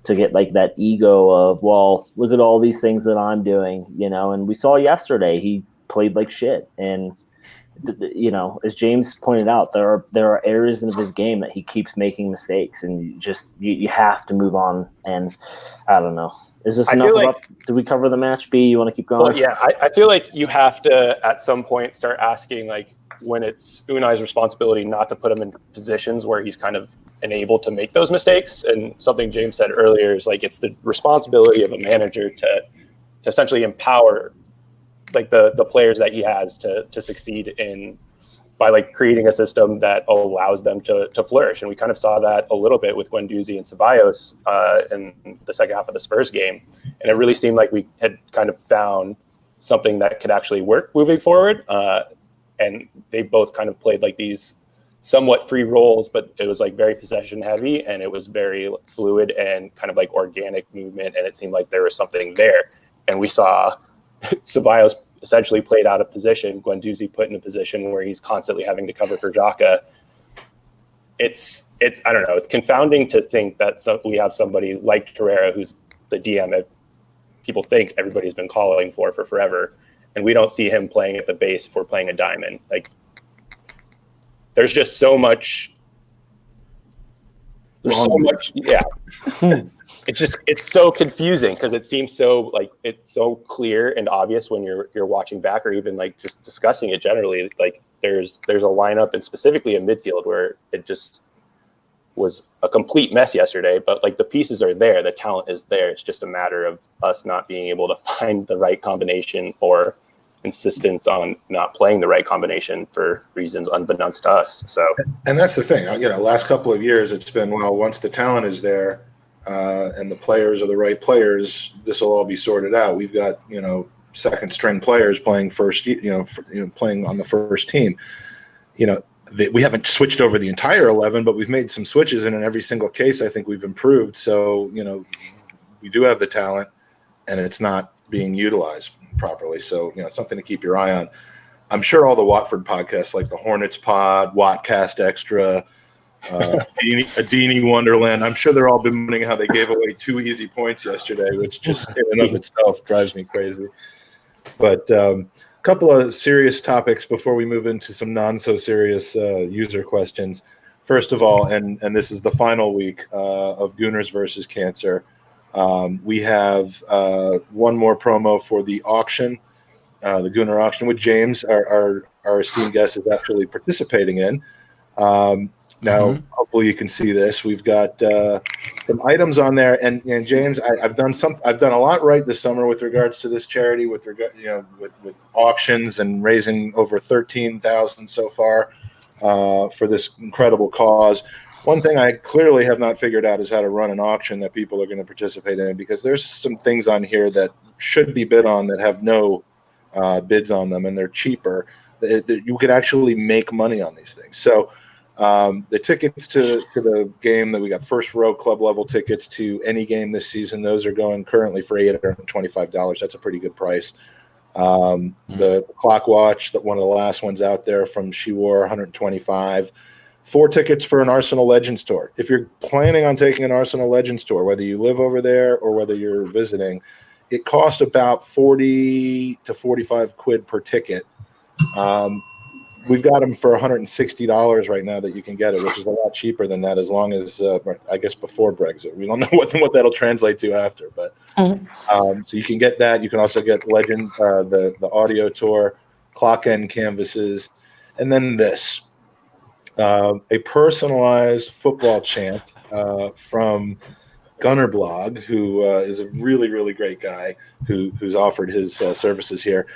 get like that ego of, well, look at all these things that I'm doing, and we saw yesterday he played like shit. And as James pointed out, there are areas of his game that he keeps making mistakes, and you have to move on. And I don't know. Is this enough? Did we cover the match, B? You want to keep going? Well, yeah, I feel like you have to at some point start asking, like, when it's Unai's responsibility not to put him in positions where he's kind of unable to make those mistakes. And something James said earlier is like, it's the responsibility of a manager to essentially empower like the players that he has to succeed in, by like creating a system that allows them to flourish. And we kind of saw that a little bit with Guendouzi and Ceballos in the second half of the Spurs game. And it really seemed like we had kind of found something that could actually work moving forward. And they both kind of played like these somewhat free roles, but it was like very possession heavy, and it was very fluid and kind of like organic movement. And it seemed like there was something there. And we saw Ceballos essentially played out of position, Guendouzi put in a position where he's constantly having to cover for Xhaka. It's I don't know, it's confounding to think that we have somebody like Torreira, who's the DM that people think everybody's been calling for forever, and we don't see him playing at the base if we're playing a diamond. Like, there's just so much. There's so much, yeah. It's so confusing because it seems so like it's so clear and obvious when you're watching back, or even like just discussing it generally. Like there's a lineup, and specifically a midfield, where it just was a complete mess yesterday. But like the pieces are there, the talent is there. It's just a matter of us not being able to find the right combination, or insistence on not playing the right combination for reasons unbeknownst to us. So, and that's the thing. Last couple of years, it's been, well, once the talent is there, and the players are the right players, this will all be sorted out. We've got, second string players playing playing on the first team. We haven't switched over the entire 11, but we've made some switches, and in every single case, I think we've improved. So, we do have the talent, and it's not being utilized properly. So, something to keep your eye on. I'm sure all the Watford podcasts, like the Hornets Pod, Watcast Extra, Adini Wonderland, I'm sure they're all bemoaning how they gave away 2 easy points yesterday, which just in and of itself drives me crazy. But couple of serious topics before we move into some non-so-serious user questions. First of all, and this is the final week of Gooners versus Cancer, we have one more promo for the auction, the Gooner auction, with James, our esteemed guest, is actually participating in. Now, hopefully you can see this. We've got some items on there, and James, I've done a lot right this summer with regards to this charity, with auctions and raising over 13,000 so far for this incredible cause. One thing I clearly have not figured out is how to run an auction that people are going to participate in, because there's some things on here that should be bid on that have no bids on them, and they're cheaper. You could actually make money on these things. So the tickets to the game that we got, first row club level tickets to any game this season, those are going currently for $825. That's a pretty good price. The clock watch, that one of the last ones out there from She Wore, $125. 4 tickets for an Arsenal Legends tour. If you're planning on taking an Arsenal Legends tour, whether you live over there or whether you're visiting, it costs about 40 to 45 quid per ticket. We've got them for $160 right now that you can get it, which is a lot cheaper than that, as long as, I guess, before Brexit. We don't know what that'll translate to after, but so you can get that. You can also get Legend, the audio tour, clock end canvases, and then this, a personalized football chant from Gunnerblog, who is a really, really great guy who's offered his services here.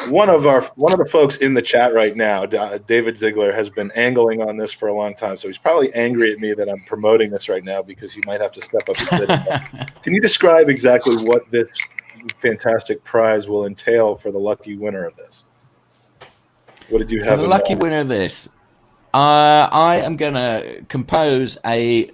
One of the folks in the chat right now, David Ziegler, has been angling on this for a long time, so he's probably angry at me that I'm promoting this right now, because he might have to step up his bid. Can you describe exactly what this fantastic prize will entail for the lucky winner of this? What did you have? For the lucky winner of this, I am going to compose a.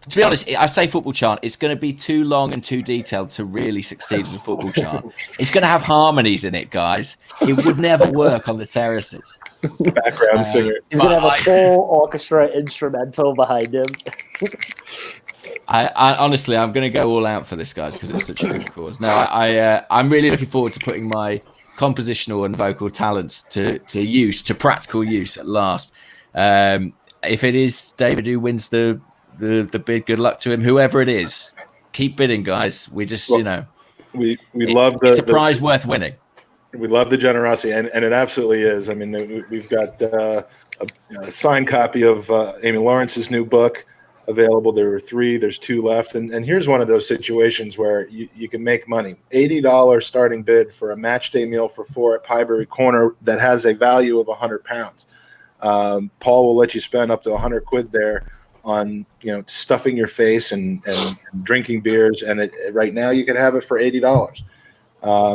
To be honest, I say football chant. It's going to be too long and too detailed to really succeed as a football chant. It's going to have harmonies in it, guys. It would never work on the terraces. Background singer. He's going to have a full orchestra instrumental behind him. I honestly, I'm going to go all out for this, guys, because it's such a good cause. No, I'm really looking forward to putting my compositional and vocal talents to practical use at last. If it is David who wins the bid, good luck to him. Whoever it is, keep bidding, guys. We just, we love it's a prize worth winning. We love the generosity, and it absolutely is. I mean, we've got a signed copy of Amy Lawrence's new book available. There are 3. There's 2 left, and here's one of those situations where you can make money. $80 starting bid for a match day meal for 4 at Piebury Corner that has a value of £100. Paul will let you spend up to 100 quid there on stuffing your face and drinking beers, and right now you can have it for $80.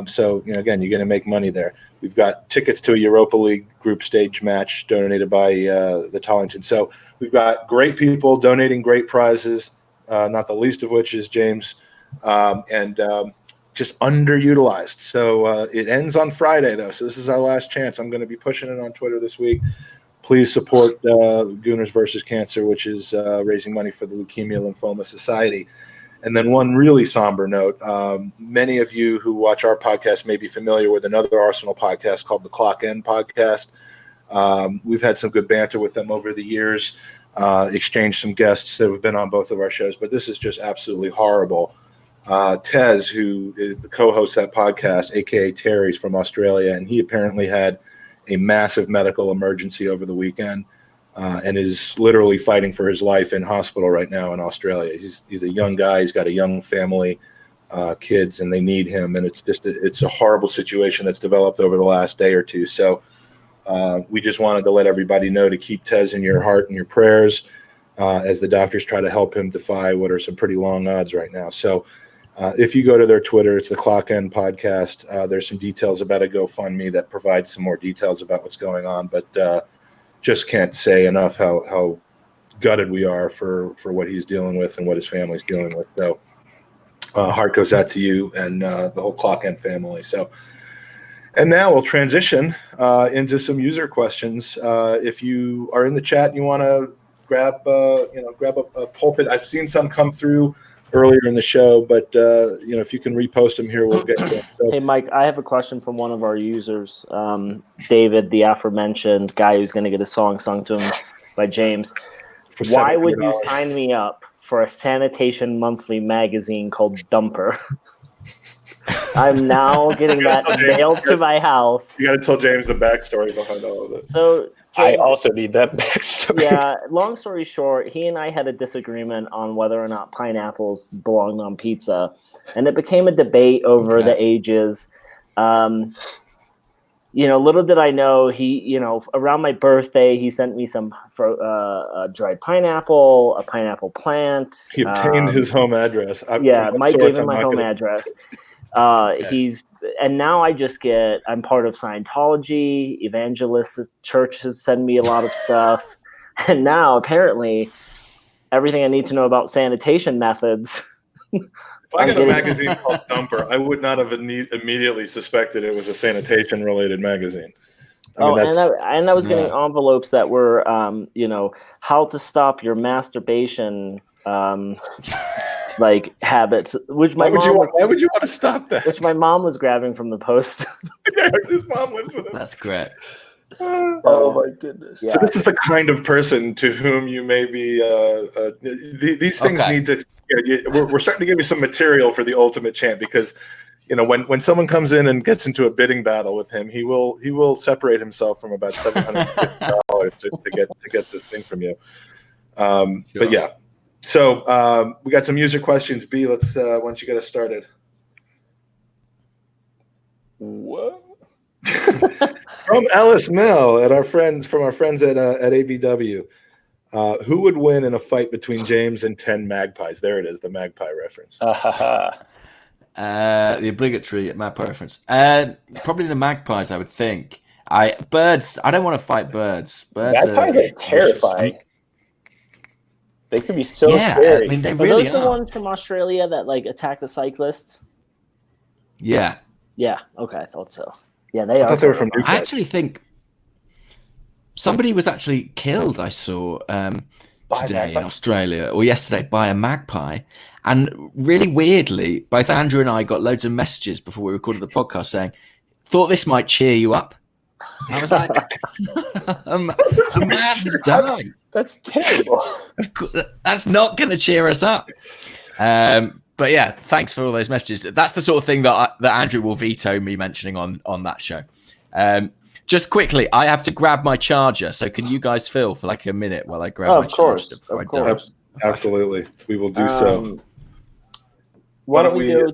So again, you're going to make money there. We've got tickets to a Europa League group stage match donated by the Tollington. So we've got great people donating great prizes, not the least of which is James, and just underutilized. So it ends on Friday though, so this is our last chance. I'm going to be pushing it on Twitter this week. Please support Gooners versus Cancer, which is raising money for the Leukemia Lymphoma Society. And then one really somber note, many of you who watch our podcast may be familiar with another Arsenal podcast called the Clock End Podcast. We've had some good banter with them over the years, exchanged some guests that have been on both of our shows, but this is just absolutely horrible. Tez, who is the co-host of that podcast, a.k.a. Terry's from Australia, and he apparently had a massive medical emergency over the weekend and is literally fighting for his life in hospital right now in Australia. He's a young guy. He's got a young family, kids, and they need him. And it's a horrible situation that's developed over the last day or two. So we just wanted to let everybody know to keep Tez in your heart and your prayers as the doctors try to help him defy what are some pretty long odds right now. So if you go to their Twitter, it's the Clock End Podcast. There's some details about a GoFundMe that provides some more details about what's going on, but just can't say enough how gutted we are for what he's dealing with and what his family's dealing with. So heart goes out to you and the whole Clock End family. So, and now we'll transition into some user questions. If you are in the chat and you want to grab a pulpit, I've seen some come through earlier in the show, but if you can repost them here, we'll get to them. So, Hey, Mike, I have a question from one of our users, David, the aforementioned guy who's going to get a song sung to him by James. for Why would $700. you sign me up for a sanitation monthly magazine called Dumper? I'm now getting that mailed to my house. You got to tell James the backstory behind all of this. So I James, also need that backstory. yeah, long story short, he and I had a disagreement on whether or not pineapples belonged on pizza, and it became a debate over the ages. Little did I know, he, around my birthday, he sent me some dried pineapple, a pineapple plant. He obtained his home address. Mike gave him my home address. And now I'm part of Scientology, evangelist churches send me a lot of stuff. And now apparently everything I need to know about sanitation methods. If I had a magazine called Dumper, I would not have immediately suspected it was a sanitation-related magazine. I was getting envelopes that were, how to stop your masturbation, habits. Which why would you want to stop that? Which my mom was grabbing from the post. His mom lives with him. That's great. Oh my goodness! So this is the kind of person to whom you may be. These things need to. We're starting to give you some material for the ultimate chant, because when someone comes in and gets into a bidding battle with him, he will separate himself from about $750 to get this thing from you. Sure. But yeah, so we got some user questions. B, let's why don't you get us started? What? From Alice Mel from our friends at ABW. Who would win in a fight between James and 10 magpies? There it is, the magpie reference. The obligatory magpie reference. Probably the magpies, I would think. Birds. I don't want to fight birds. Magpies are terrifying. They could be so scary. I mean, they Are really those the ones from Australia that attack the cyclists? Yeah. Yeah. Okay, I thought so. Yeah, they are. I thought they were from Newcastle. I actually think somebody was actually killed. I saw today in Australia or yesterday by a magpie, and really weirdly, both Andrew and I got loads of messages before we recorded the podcast saying, "Thought this might cheer you up." I was like, "A man has died. That's terrible. That's not going to cheer us up." But yeah, thanks for all those messages. That's the sort of thing that Andrew will veto me mentioning on that show. Just quickly, I have to grab my charger. So can you guys fill for a minute while I grab my charger? Of course. Absolutely. We will do so. Why don't we go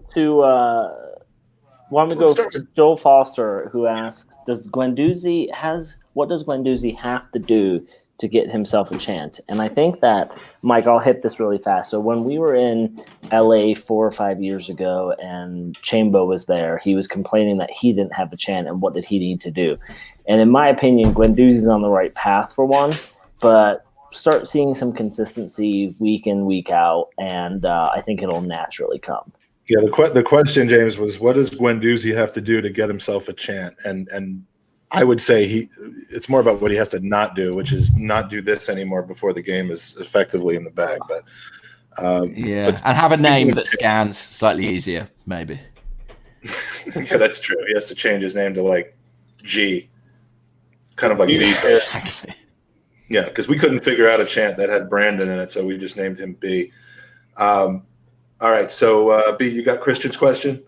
to Joel Foster, who asks, what does Guendouzi have to do to get himself a chant? And I think that, Mike, I'll hit this really fast. So when we were in LA 4 or 5 years ago and Chambo was there, he was complaining that he didn't have a chant, and what did he need to do? And in my opinion, Guendouzi's on the right path for one, but start seeing some consistency week in, week out, and I think it'll naturally come. Yeah, the question, James, was what does Guendouzi have to do to get himself a chant? And I would say it's more about what he has to not do, which is not do this anymore before the game is effectively in the bag. But and have a name that scans slightly easier, maybe. Yeah, that's true. He has to change his name to G, kind of like B. Exactly. Yeah, because we couldn't figure out a chant that had Brandon in it, so we just named him B. All right, so B, you got Christian's question?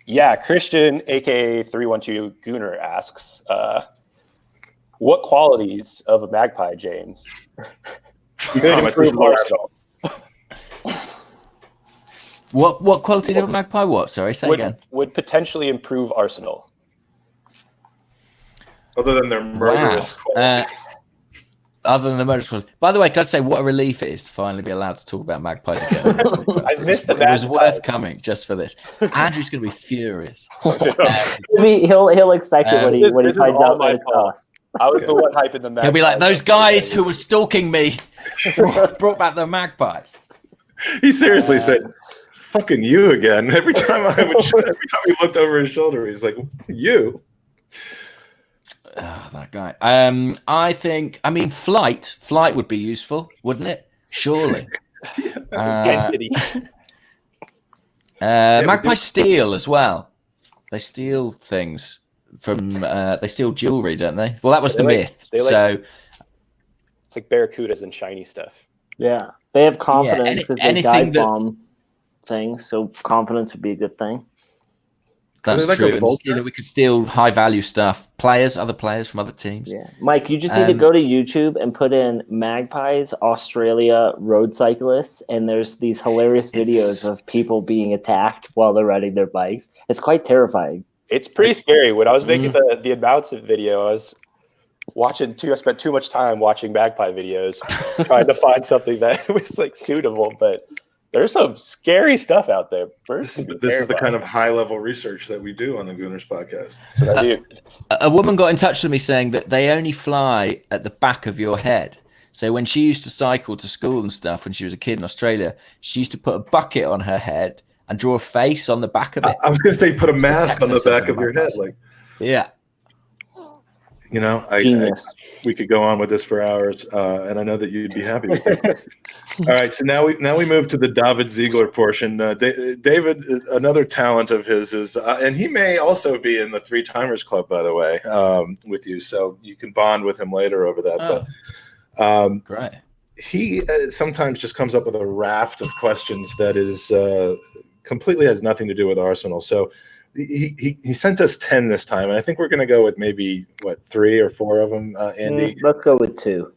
Yeah, Christian, aka 312 Gunner, asks, "What qualities of a magpie, James, could improve Arsenal?" What qualities of a magpie? What? Sorry, say again. Would potentially improve Arsenal, other than their murderous qualities. Other than the murderous qualities. By the way, can I say what a relief it is to finally be allowed to talk about magpies again? I missed the It was worth coming just for this. Andrew's going to be furious. He'll expect it when he finds out that it's us. I was the one hyping the magpies. He'll be like, those guys who were stalking me brought back the magpies. He seriously said, "Fucking you again." Every time he looked over his shoulder, he's like, "You." Oh, that guy. Flight would be useful, wouldn't it? Surely. Magpies steal as well. They steal things from. They steal jewelry, don't they? Well, that was the myth. It's like barracudas and shiny stuff. Yeah, they have confidence because they anything dive bomb things. So confidence would be a good thing. That's like true. a vulture? We could steal high value stuff. Other players from other teams. Yeah, Mike, you just need to go to YouTube and put in Magpies Australia road cyclists, and there's these hilarious videos of people being attacked while they're riding their bikes. It's quite terrifying. It's pretty scary. When I was making the announcement video, I was watching I spent too much time watching magpie videos, trying to find something that was like suitable, but there's some scary stuff out there. This is the kind of high-level research that we do on the Gunners podcast. That's what I do. A woman got in touch with me saying that they only fly at the back of your head. So when she used to cycle to school and stuff when she was a kid in Australia, she used to put a bucket on her head and draw a face on the back of it. I was going to say put a mask on the back of your head. Yeah. You know, we could go on with this for hours, and I know that you'd be happy with it. All right, so now we move to the David Ziegler portion. David, another talent of his is, and he may also be in the Three Timers Club, by the way, with you, so you can bond with him later over that. But great. He sometimes just comes up with a raft of questions that is completely has nothing to do with Arsenal. So. He sent us 10 this time, and I think we're going to go with maybe 3 or 4 of them. Andy, let's go with 2.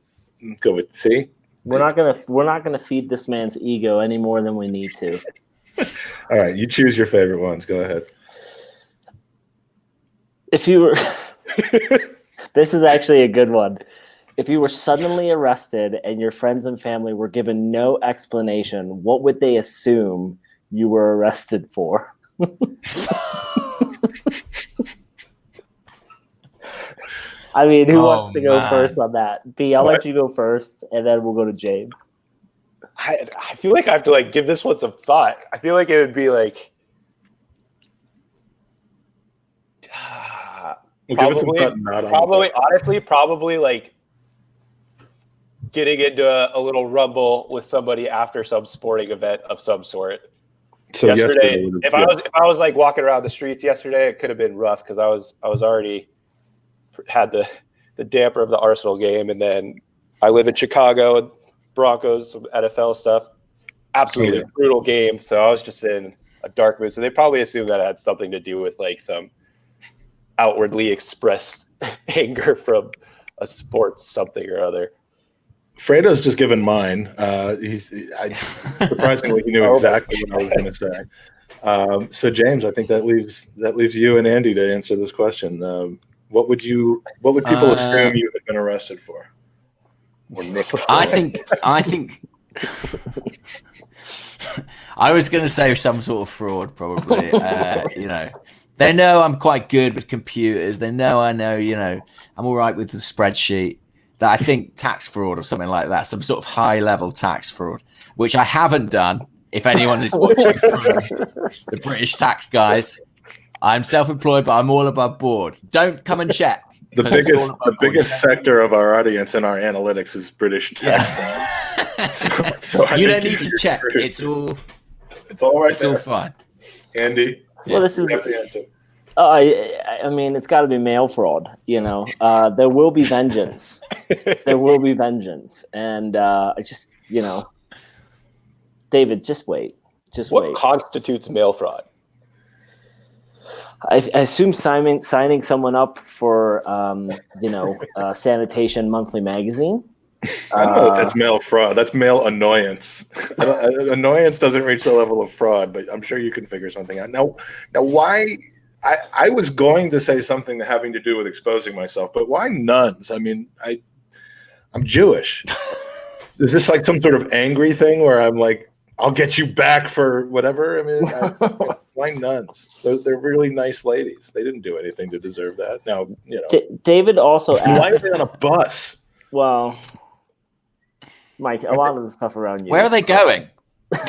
Go with C. We're not gonna feed this man's ego any more than we need to. All right, you choose your favorite ones. Go ahead. If you were, this is actually a good one. If you were suddenly arrested and your friends and family were given no explanation, what would they assume you were arrested for? I mean, who wants to go first on that? B, I'll let you go first, and then we'll go to James. I feel like I have to give this one some thought. I feel like it would be probably getting into a little rumble with somebody after some sporting event of some sort. So yesterday, if I was walking around the streets yesterday, it could have been rough because I was already had the damper of the Arsenal game, and then I live in Chicago and Broncos, some NFL stuff. Absolutely brutal game. So I was just in a dark mood. So they probably assumed that it had something to do with some outwardly expressed anger from a sports something or other. Fredo's just given mine. Surprisingly, he knew exactly what I was going to say. So, James, I think that leaves you and Andy to answer this question. What would people assume you had been arrested for? Or nicked for? I think. I was going to say some sort of fraud, probably. They know I'm quite good with computers. They know I know. I'm all right with the spreadsheet. That I think tax fraud or something like that, some sort of high-level tax fraud, which I haven't done. If anyone is watching from the British tax guys, I'm self-employed, but I'm all above board. Don't come and check. The biggest sector of our audience and our analytics is British tax. So you don't need to check. It's all right. It's all fine. Andy, well, this is. I mean, it's got to be mail fraud. There will be vengeance. There will be vengeance, and I just, David, just wait. What constitutes mail fraud? I assume signing someone up for, Sanitation Monthly magazine. I don't know if that's mail fraud. That's mail annoyance. Annoyance doesn't reach the level of fraud, but I'm sure you can figure something out. Now, why? I was going to say something having to do with exposing myself, but why nuns? I mean, I'm Jewish. Is this like some sort of angry thing where I'm like, I'll get you back for whatever? I mean, why nuns? They're really nice ladies. They didn't do anything to deserve that. Now, David also asked, why are they on a bus? Well, Mike, a lot of the stuff around you. Where are they going?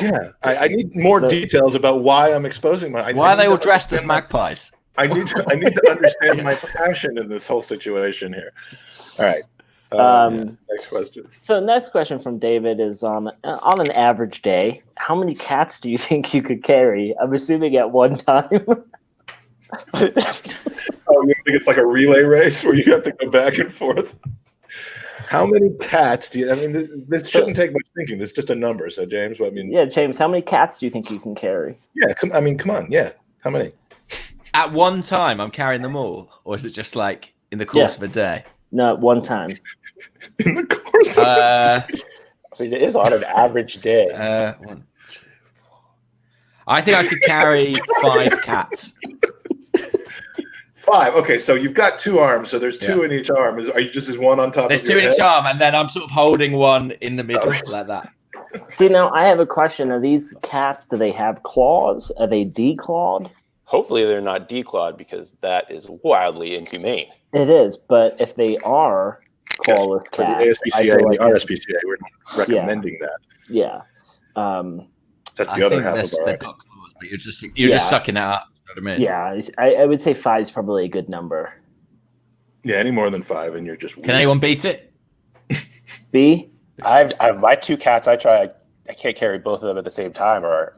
Yeah, I need more details about why I'm exposing my. Why are they all dressed as magpies? I need to understand my passion in this whole situation here. All right, Next question. So next question from David is on an average day, how many cats do you think you could carry? I'm assuming at one time. Oh, you think it's like a relay race where you have to go back and forth? How many cats do you? I mean, this shouldn't take much thinking. This is just a number. So, James, I mean, yeah, James, how many cats do you think you can carry? Yeah, come on. Yeah, how many? At one time, I'm carrying them all, or is it just like in the course of a day? No, at one time. In the course of I mean, it is on an average day. 1, 2, 4. I think I could carry 5 cats. 5. Okay, so you've got 2 arms, so there's 2 in each arm. Are you just one on top? There's of 2 your in head? each arm, and then I'm sort of holding one in the middle like that. See, now I have a question. Are these cats, do they have claws? Are they declawed? Hopefully they're not declawed, because that is wildly inhumane. It is, but if they are clawless For the cats, ASPCA and the RSPCA, we're not recommending that. Yeah. That's the other half of our. They've got claws, but you're just sucking it up. You know what I mean? Yeah, I would say 5 is probably a good number. Yeah, any more than 5, and you're just. Can anyone beat it? B? I have my 2 cats. I can't carry both of them at the same time, or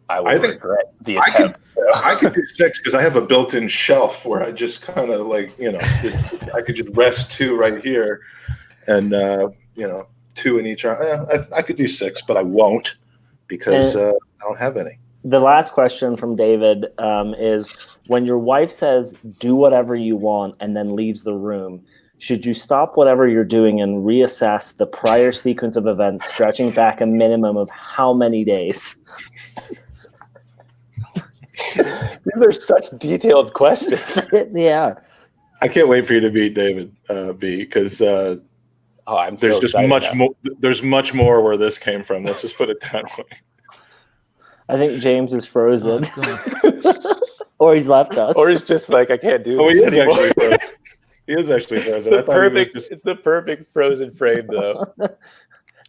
I will regret the attempt. I could do 6 because I have a built-in shelf where I just kind of I could just rest 2 right here, and 2 in each arm. I could do 6, but I won't because I don't have any. The last question from David is, when your wife says, do whatever you want, and then leaves the room, should you stop whatever you're doing and reassess the prior sequence of events, stretching back a minimum of how many days? These are such detailed questions. Yeah. I can't wait for you to meet David B, because I'm there's so just excited much now. more. There's much more where this came from. Let's just put it that way. I think James is frozen. Or he's left us. Or he's just like, I can't do He this anymore. is actually frozen. It's the perfect frozen frame, though.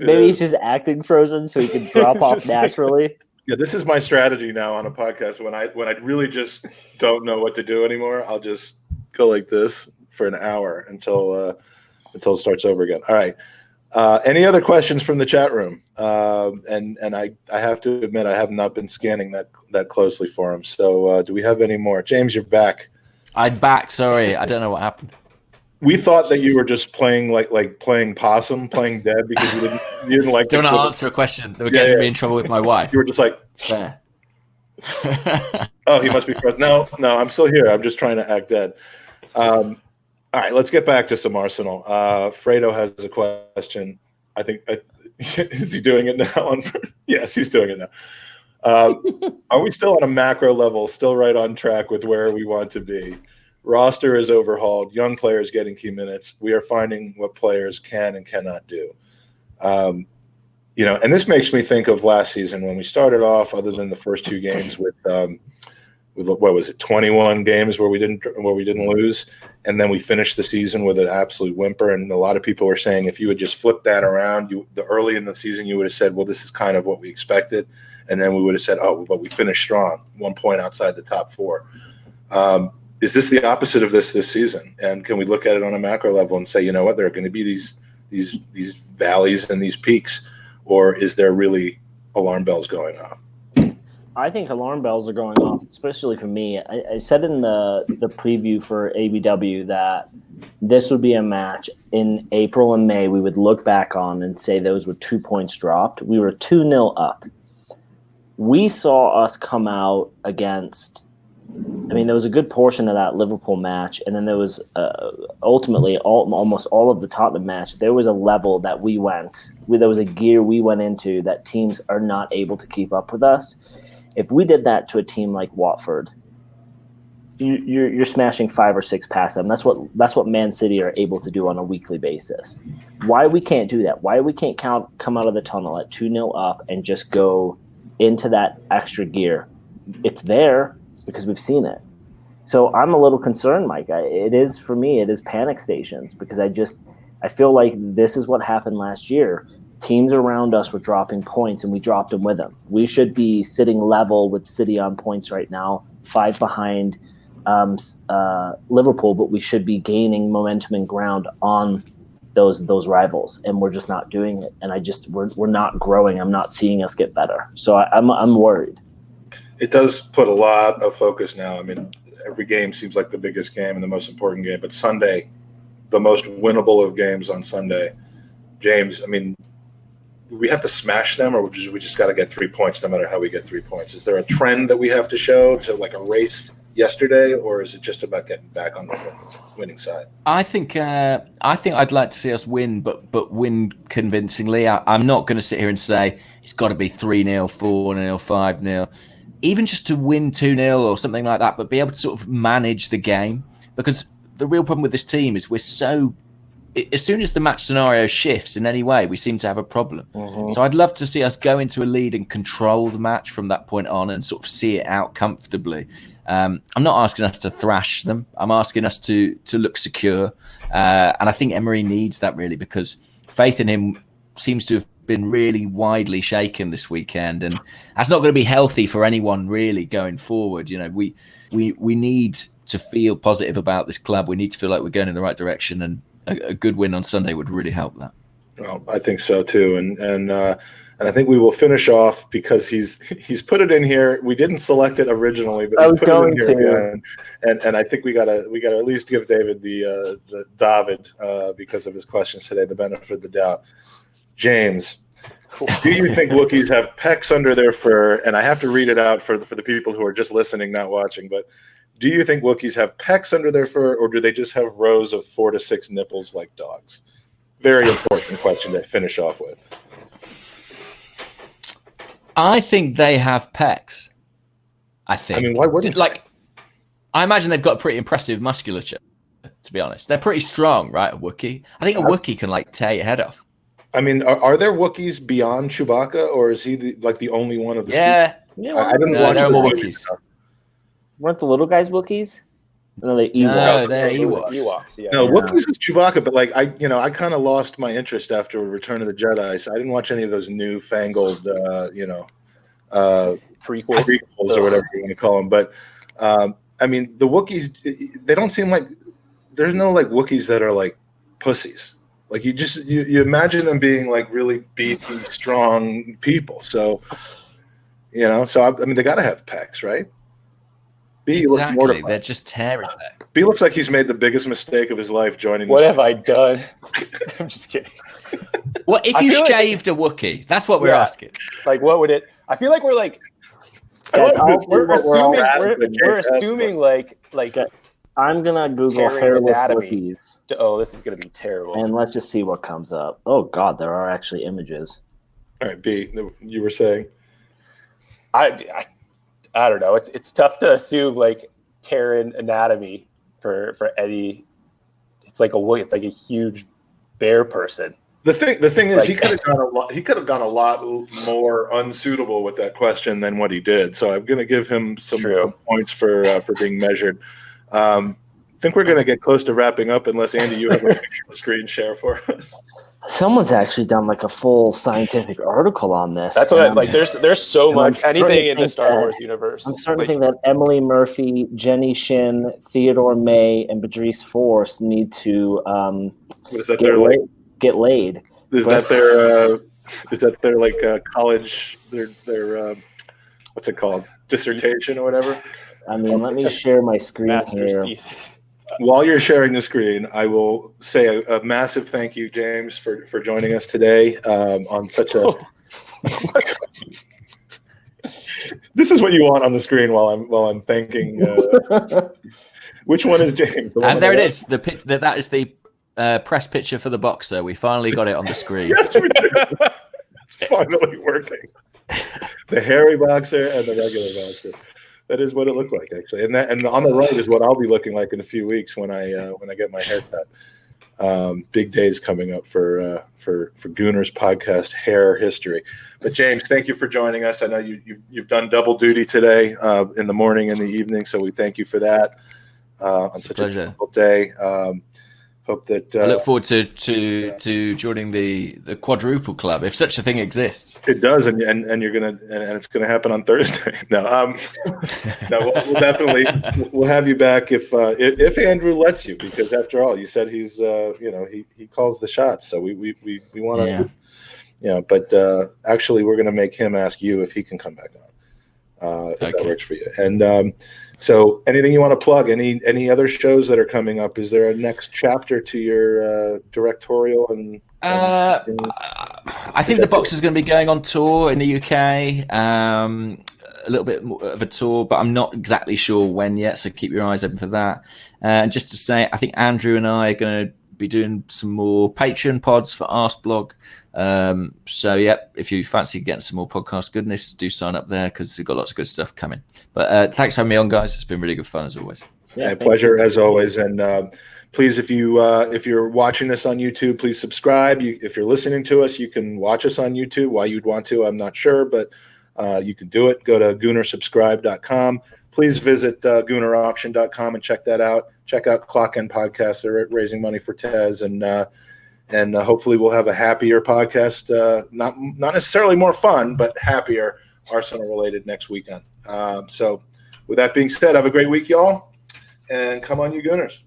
Maybe he's just acting frozen so he can drop off naturally. Yeah, this is my strategy now on a podcast. When I really just don't know what to do anymore, I'll just go like this for an hour until it starts over again. All right. Any other questions from the chat room? And I have to admit, I have not been scanning that closely for them. So do we have any more? James, you're back. I'm back. Sorry, I don't know what happened. We thought that you were just playing like playing possum, playing dead because you didn't like. Don't want to answer a question that would get me in trouble with my wife. You were just like, oh, he must be frozen. No, I'm still here. I'm just trying to act dead. All right, let's get back to some Arsenal. Fredo has a question. I think is he doing it now? Yes, he's doing it now. Are we still on a macro level, still right on track with where we want to be? Roster is overhauled. Young players getting key minutes. We are finding what players can and cannot do. And this makes me think of last season when we started off. Other than the first 2 games with what was it, 21 games where we didn't lose, and then we finished the season with an absolute whimper. And a lot of people were saying if you would just flip that around, early in the season you would have said, well, this is kind of what we expected, and then we would have said, oh, but we finished strong, 1 point outside the top 4. Is this the opposite of this season? And can we look at it on a macro level and say, you know what, there are going to be these valleys and these peaks, or is there really alarm bells going off? I think alarm bells are going off, especially for me. I said in the preview for ABW that this would be a match in April and May we would look back on and say those were 2 points dropped. We were 2-0 up. We saw us come out against, there was a good portion of that Liverpool match, and then there was ultimately almost all of the Tottenham match. There was a level that there was a gear we went into that teams are not able to keep up with us. If we did that to a team like Watford, you're smashing 5 or 6 past them. That's what Man City are able to do on a weekly basis. Why we can't do that? Why we can't come out of the tunnel at 2-0 up and just go into that extra gear? It's there because we've seen it. So I'm a little concerned, Mike. It is panic stations, because I feel like this is what happened last year. Teams around us were dropping points, and we dropped them with them. We should be sitting level with City on points right now, 5 behind Liverpool, but we should be gaining momentum and ground on those rivals, and we're just not doing it. And we're not growing. I'm not seeing us get better. So I'm worried. It does put a lot of focus now. I mean, every game seems like the biggest game and the most important game, but Sunday, the most winnable of games on Sunday. James, I mean, we have to smash them, or we just got to get 3 points no matter how we get 3 points? Is there a trend that we have to show to like a race yesterday, or is it just about getting back on the winning side? I think I'd like to see us win, but win convincingly. I'm not going to sit here and say it's got to be 3-0, 4-0, 5-0. Even just to win 2-0 or something like that, but be able to sort of manage the game. Because the real problem with this team is we're so... As soon as the match scenario shifts in any way, we seem to have a problem. Mm-hmm. So I'd love to see us go into a lead and control the match from that point on and sort of see it out comfortably. I'm not asking us to thrash them. I'm asking us to look secure. And I think Emery needs that really, because faith in him seems to have been really widely shaken this weekend, and that's not going to be healthy for anyone really going forward. You know, we need to feel positive about this club. We need to feel like we're going in the right direction, and a good win on Sunday would really help that. Well, I think so too, and I think we will finish off because he's put it in here. We didn't select it originally, but he's put it in here again. And I think we gotta at least give David the David because of his questions today, the benefit of the doubt. James, do you think Wookiees have pecs under their fur? And I have to read it out for the people who are just listening, not watching. But do you think Wookiees have pecs under their fur, or do they just have rows of 4 to 6 nipples like dogs? Very important question to finish off with. I think they have pecs. I mean, why wouldn't I imagine they've got pretty impressive musculature, to be honest. They're pretty strong, right, a Wookiee? I think a Wookiee can, tear your head off. I mean, are there Wookiees beyond Chewbacca, or is he the only one of the species? I didn't watch there are more Wookiees. Weren't the little guys Wookiees? No, they're Ewoks. No, they're Ewoks. Yeah. No, Wookiees is Chewbacca, but I kind of lost my interest after Return of the Jedi, so I didn't watch any of those newfangled, prequels or whatever you want to call them. But I mean, the Wookiees, they don't seem like there's no Wookiees that are pussies. You imagine them being really beefy, strong people. So I mean, they got to have pecs, right? B looks mortified. They're just tearing there. B looks like he's made the biggest mistake of his life joining. What have I done? I'm just kidding. Well, if you shaved a Wookiee, that's what we're asking. What would it? I feel like we're assuming I'm gonna Google hairless Wookiees. Oh, this is gonna be terrible. And let's just see what comes up. Oh God, there are actually images. All right, B, you were saying. I don't know. It's tough to assume Terran anatomy for Eddie. It's like a huge bear person. The thing is, he could have gone a lot more unsuitable with that question than what he did. So I'm going to give him some points for being measured. I think we're going to get close to wrapping up, unless Andy, you have a picture of the screen share for us. Someone's actually done a full scientific article on this. That's what there's so much anything in the Star Wars universe. I'm starting to think that Emily Murphy, Jenny Shin, Theodore May, and Patrice Force need to get laid. Is that their college their what's it called, dissertation or whatever? I mean, let me share my screen Master's here. thesis. While you're sharing the screen, I will say a massive thank you, James, for joining us today on such a. This is what you want on the screen while I'm thanking. Which one is James? And there it is. That is the press picture for the boxer. We finally got it on the screen. Yes, we did. It's finally working. The hairy boxer and the regular boxer. That is what it looked like, actually, and on the right is what I'll be looking like in a few weeks when I get my hair cut. Big days coming up for Gooner's podcast, Hair History. But James, thank you for joining us. I know you've done double duty today, in the morning and the evening, so we thank you for that. On such a difficult day. hope that I look forward to joining the quadruple club, if such a thing exists. it does, and you're gonna and it's gonna happen on Thursday. No, we'll definitely we'll have you back if Andrew lets you, because after all, you said he's he calls the shots, so we want to but actually we're gonna make him ask you if he can come back on if that works for you. And so anything you want to plug, any other shows that are coming up? Is there a next chapter to your directorial? And I think the Box is going to be going on tour in the UK, a little bit more of a tour, but I'm not exactly sure when yet, so keep your eyes open for that. And just to say, I think Andrew and I are going to be doing some more Patreon pods for Arseblog. So yeah, if you fancy getting some more podcast goodness, do sign up there, because we've got lots of good stuff coming. But thanks for having me on, guys. It's been really good fun as always. Yeah, pleasure as always. And please, if you're watching this on YouTube, please subscribe. If you're listening to us, you can watch us on YouTube. Why you'd want to, I'm not sure, but you can do it. Go to goonersubscribe.com. Please visit goonerauction.com and check that out. Check out Clock End Podcast. They're raising money for Tez, and hopefully we'll have a happier podcast. Not necessarily more fun, but happier Arsenal related next weekend. So with that being said, have a great week, y'all, and come on, you Gooners.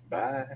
Bye.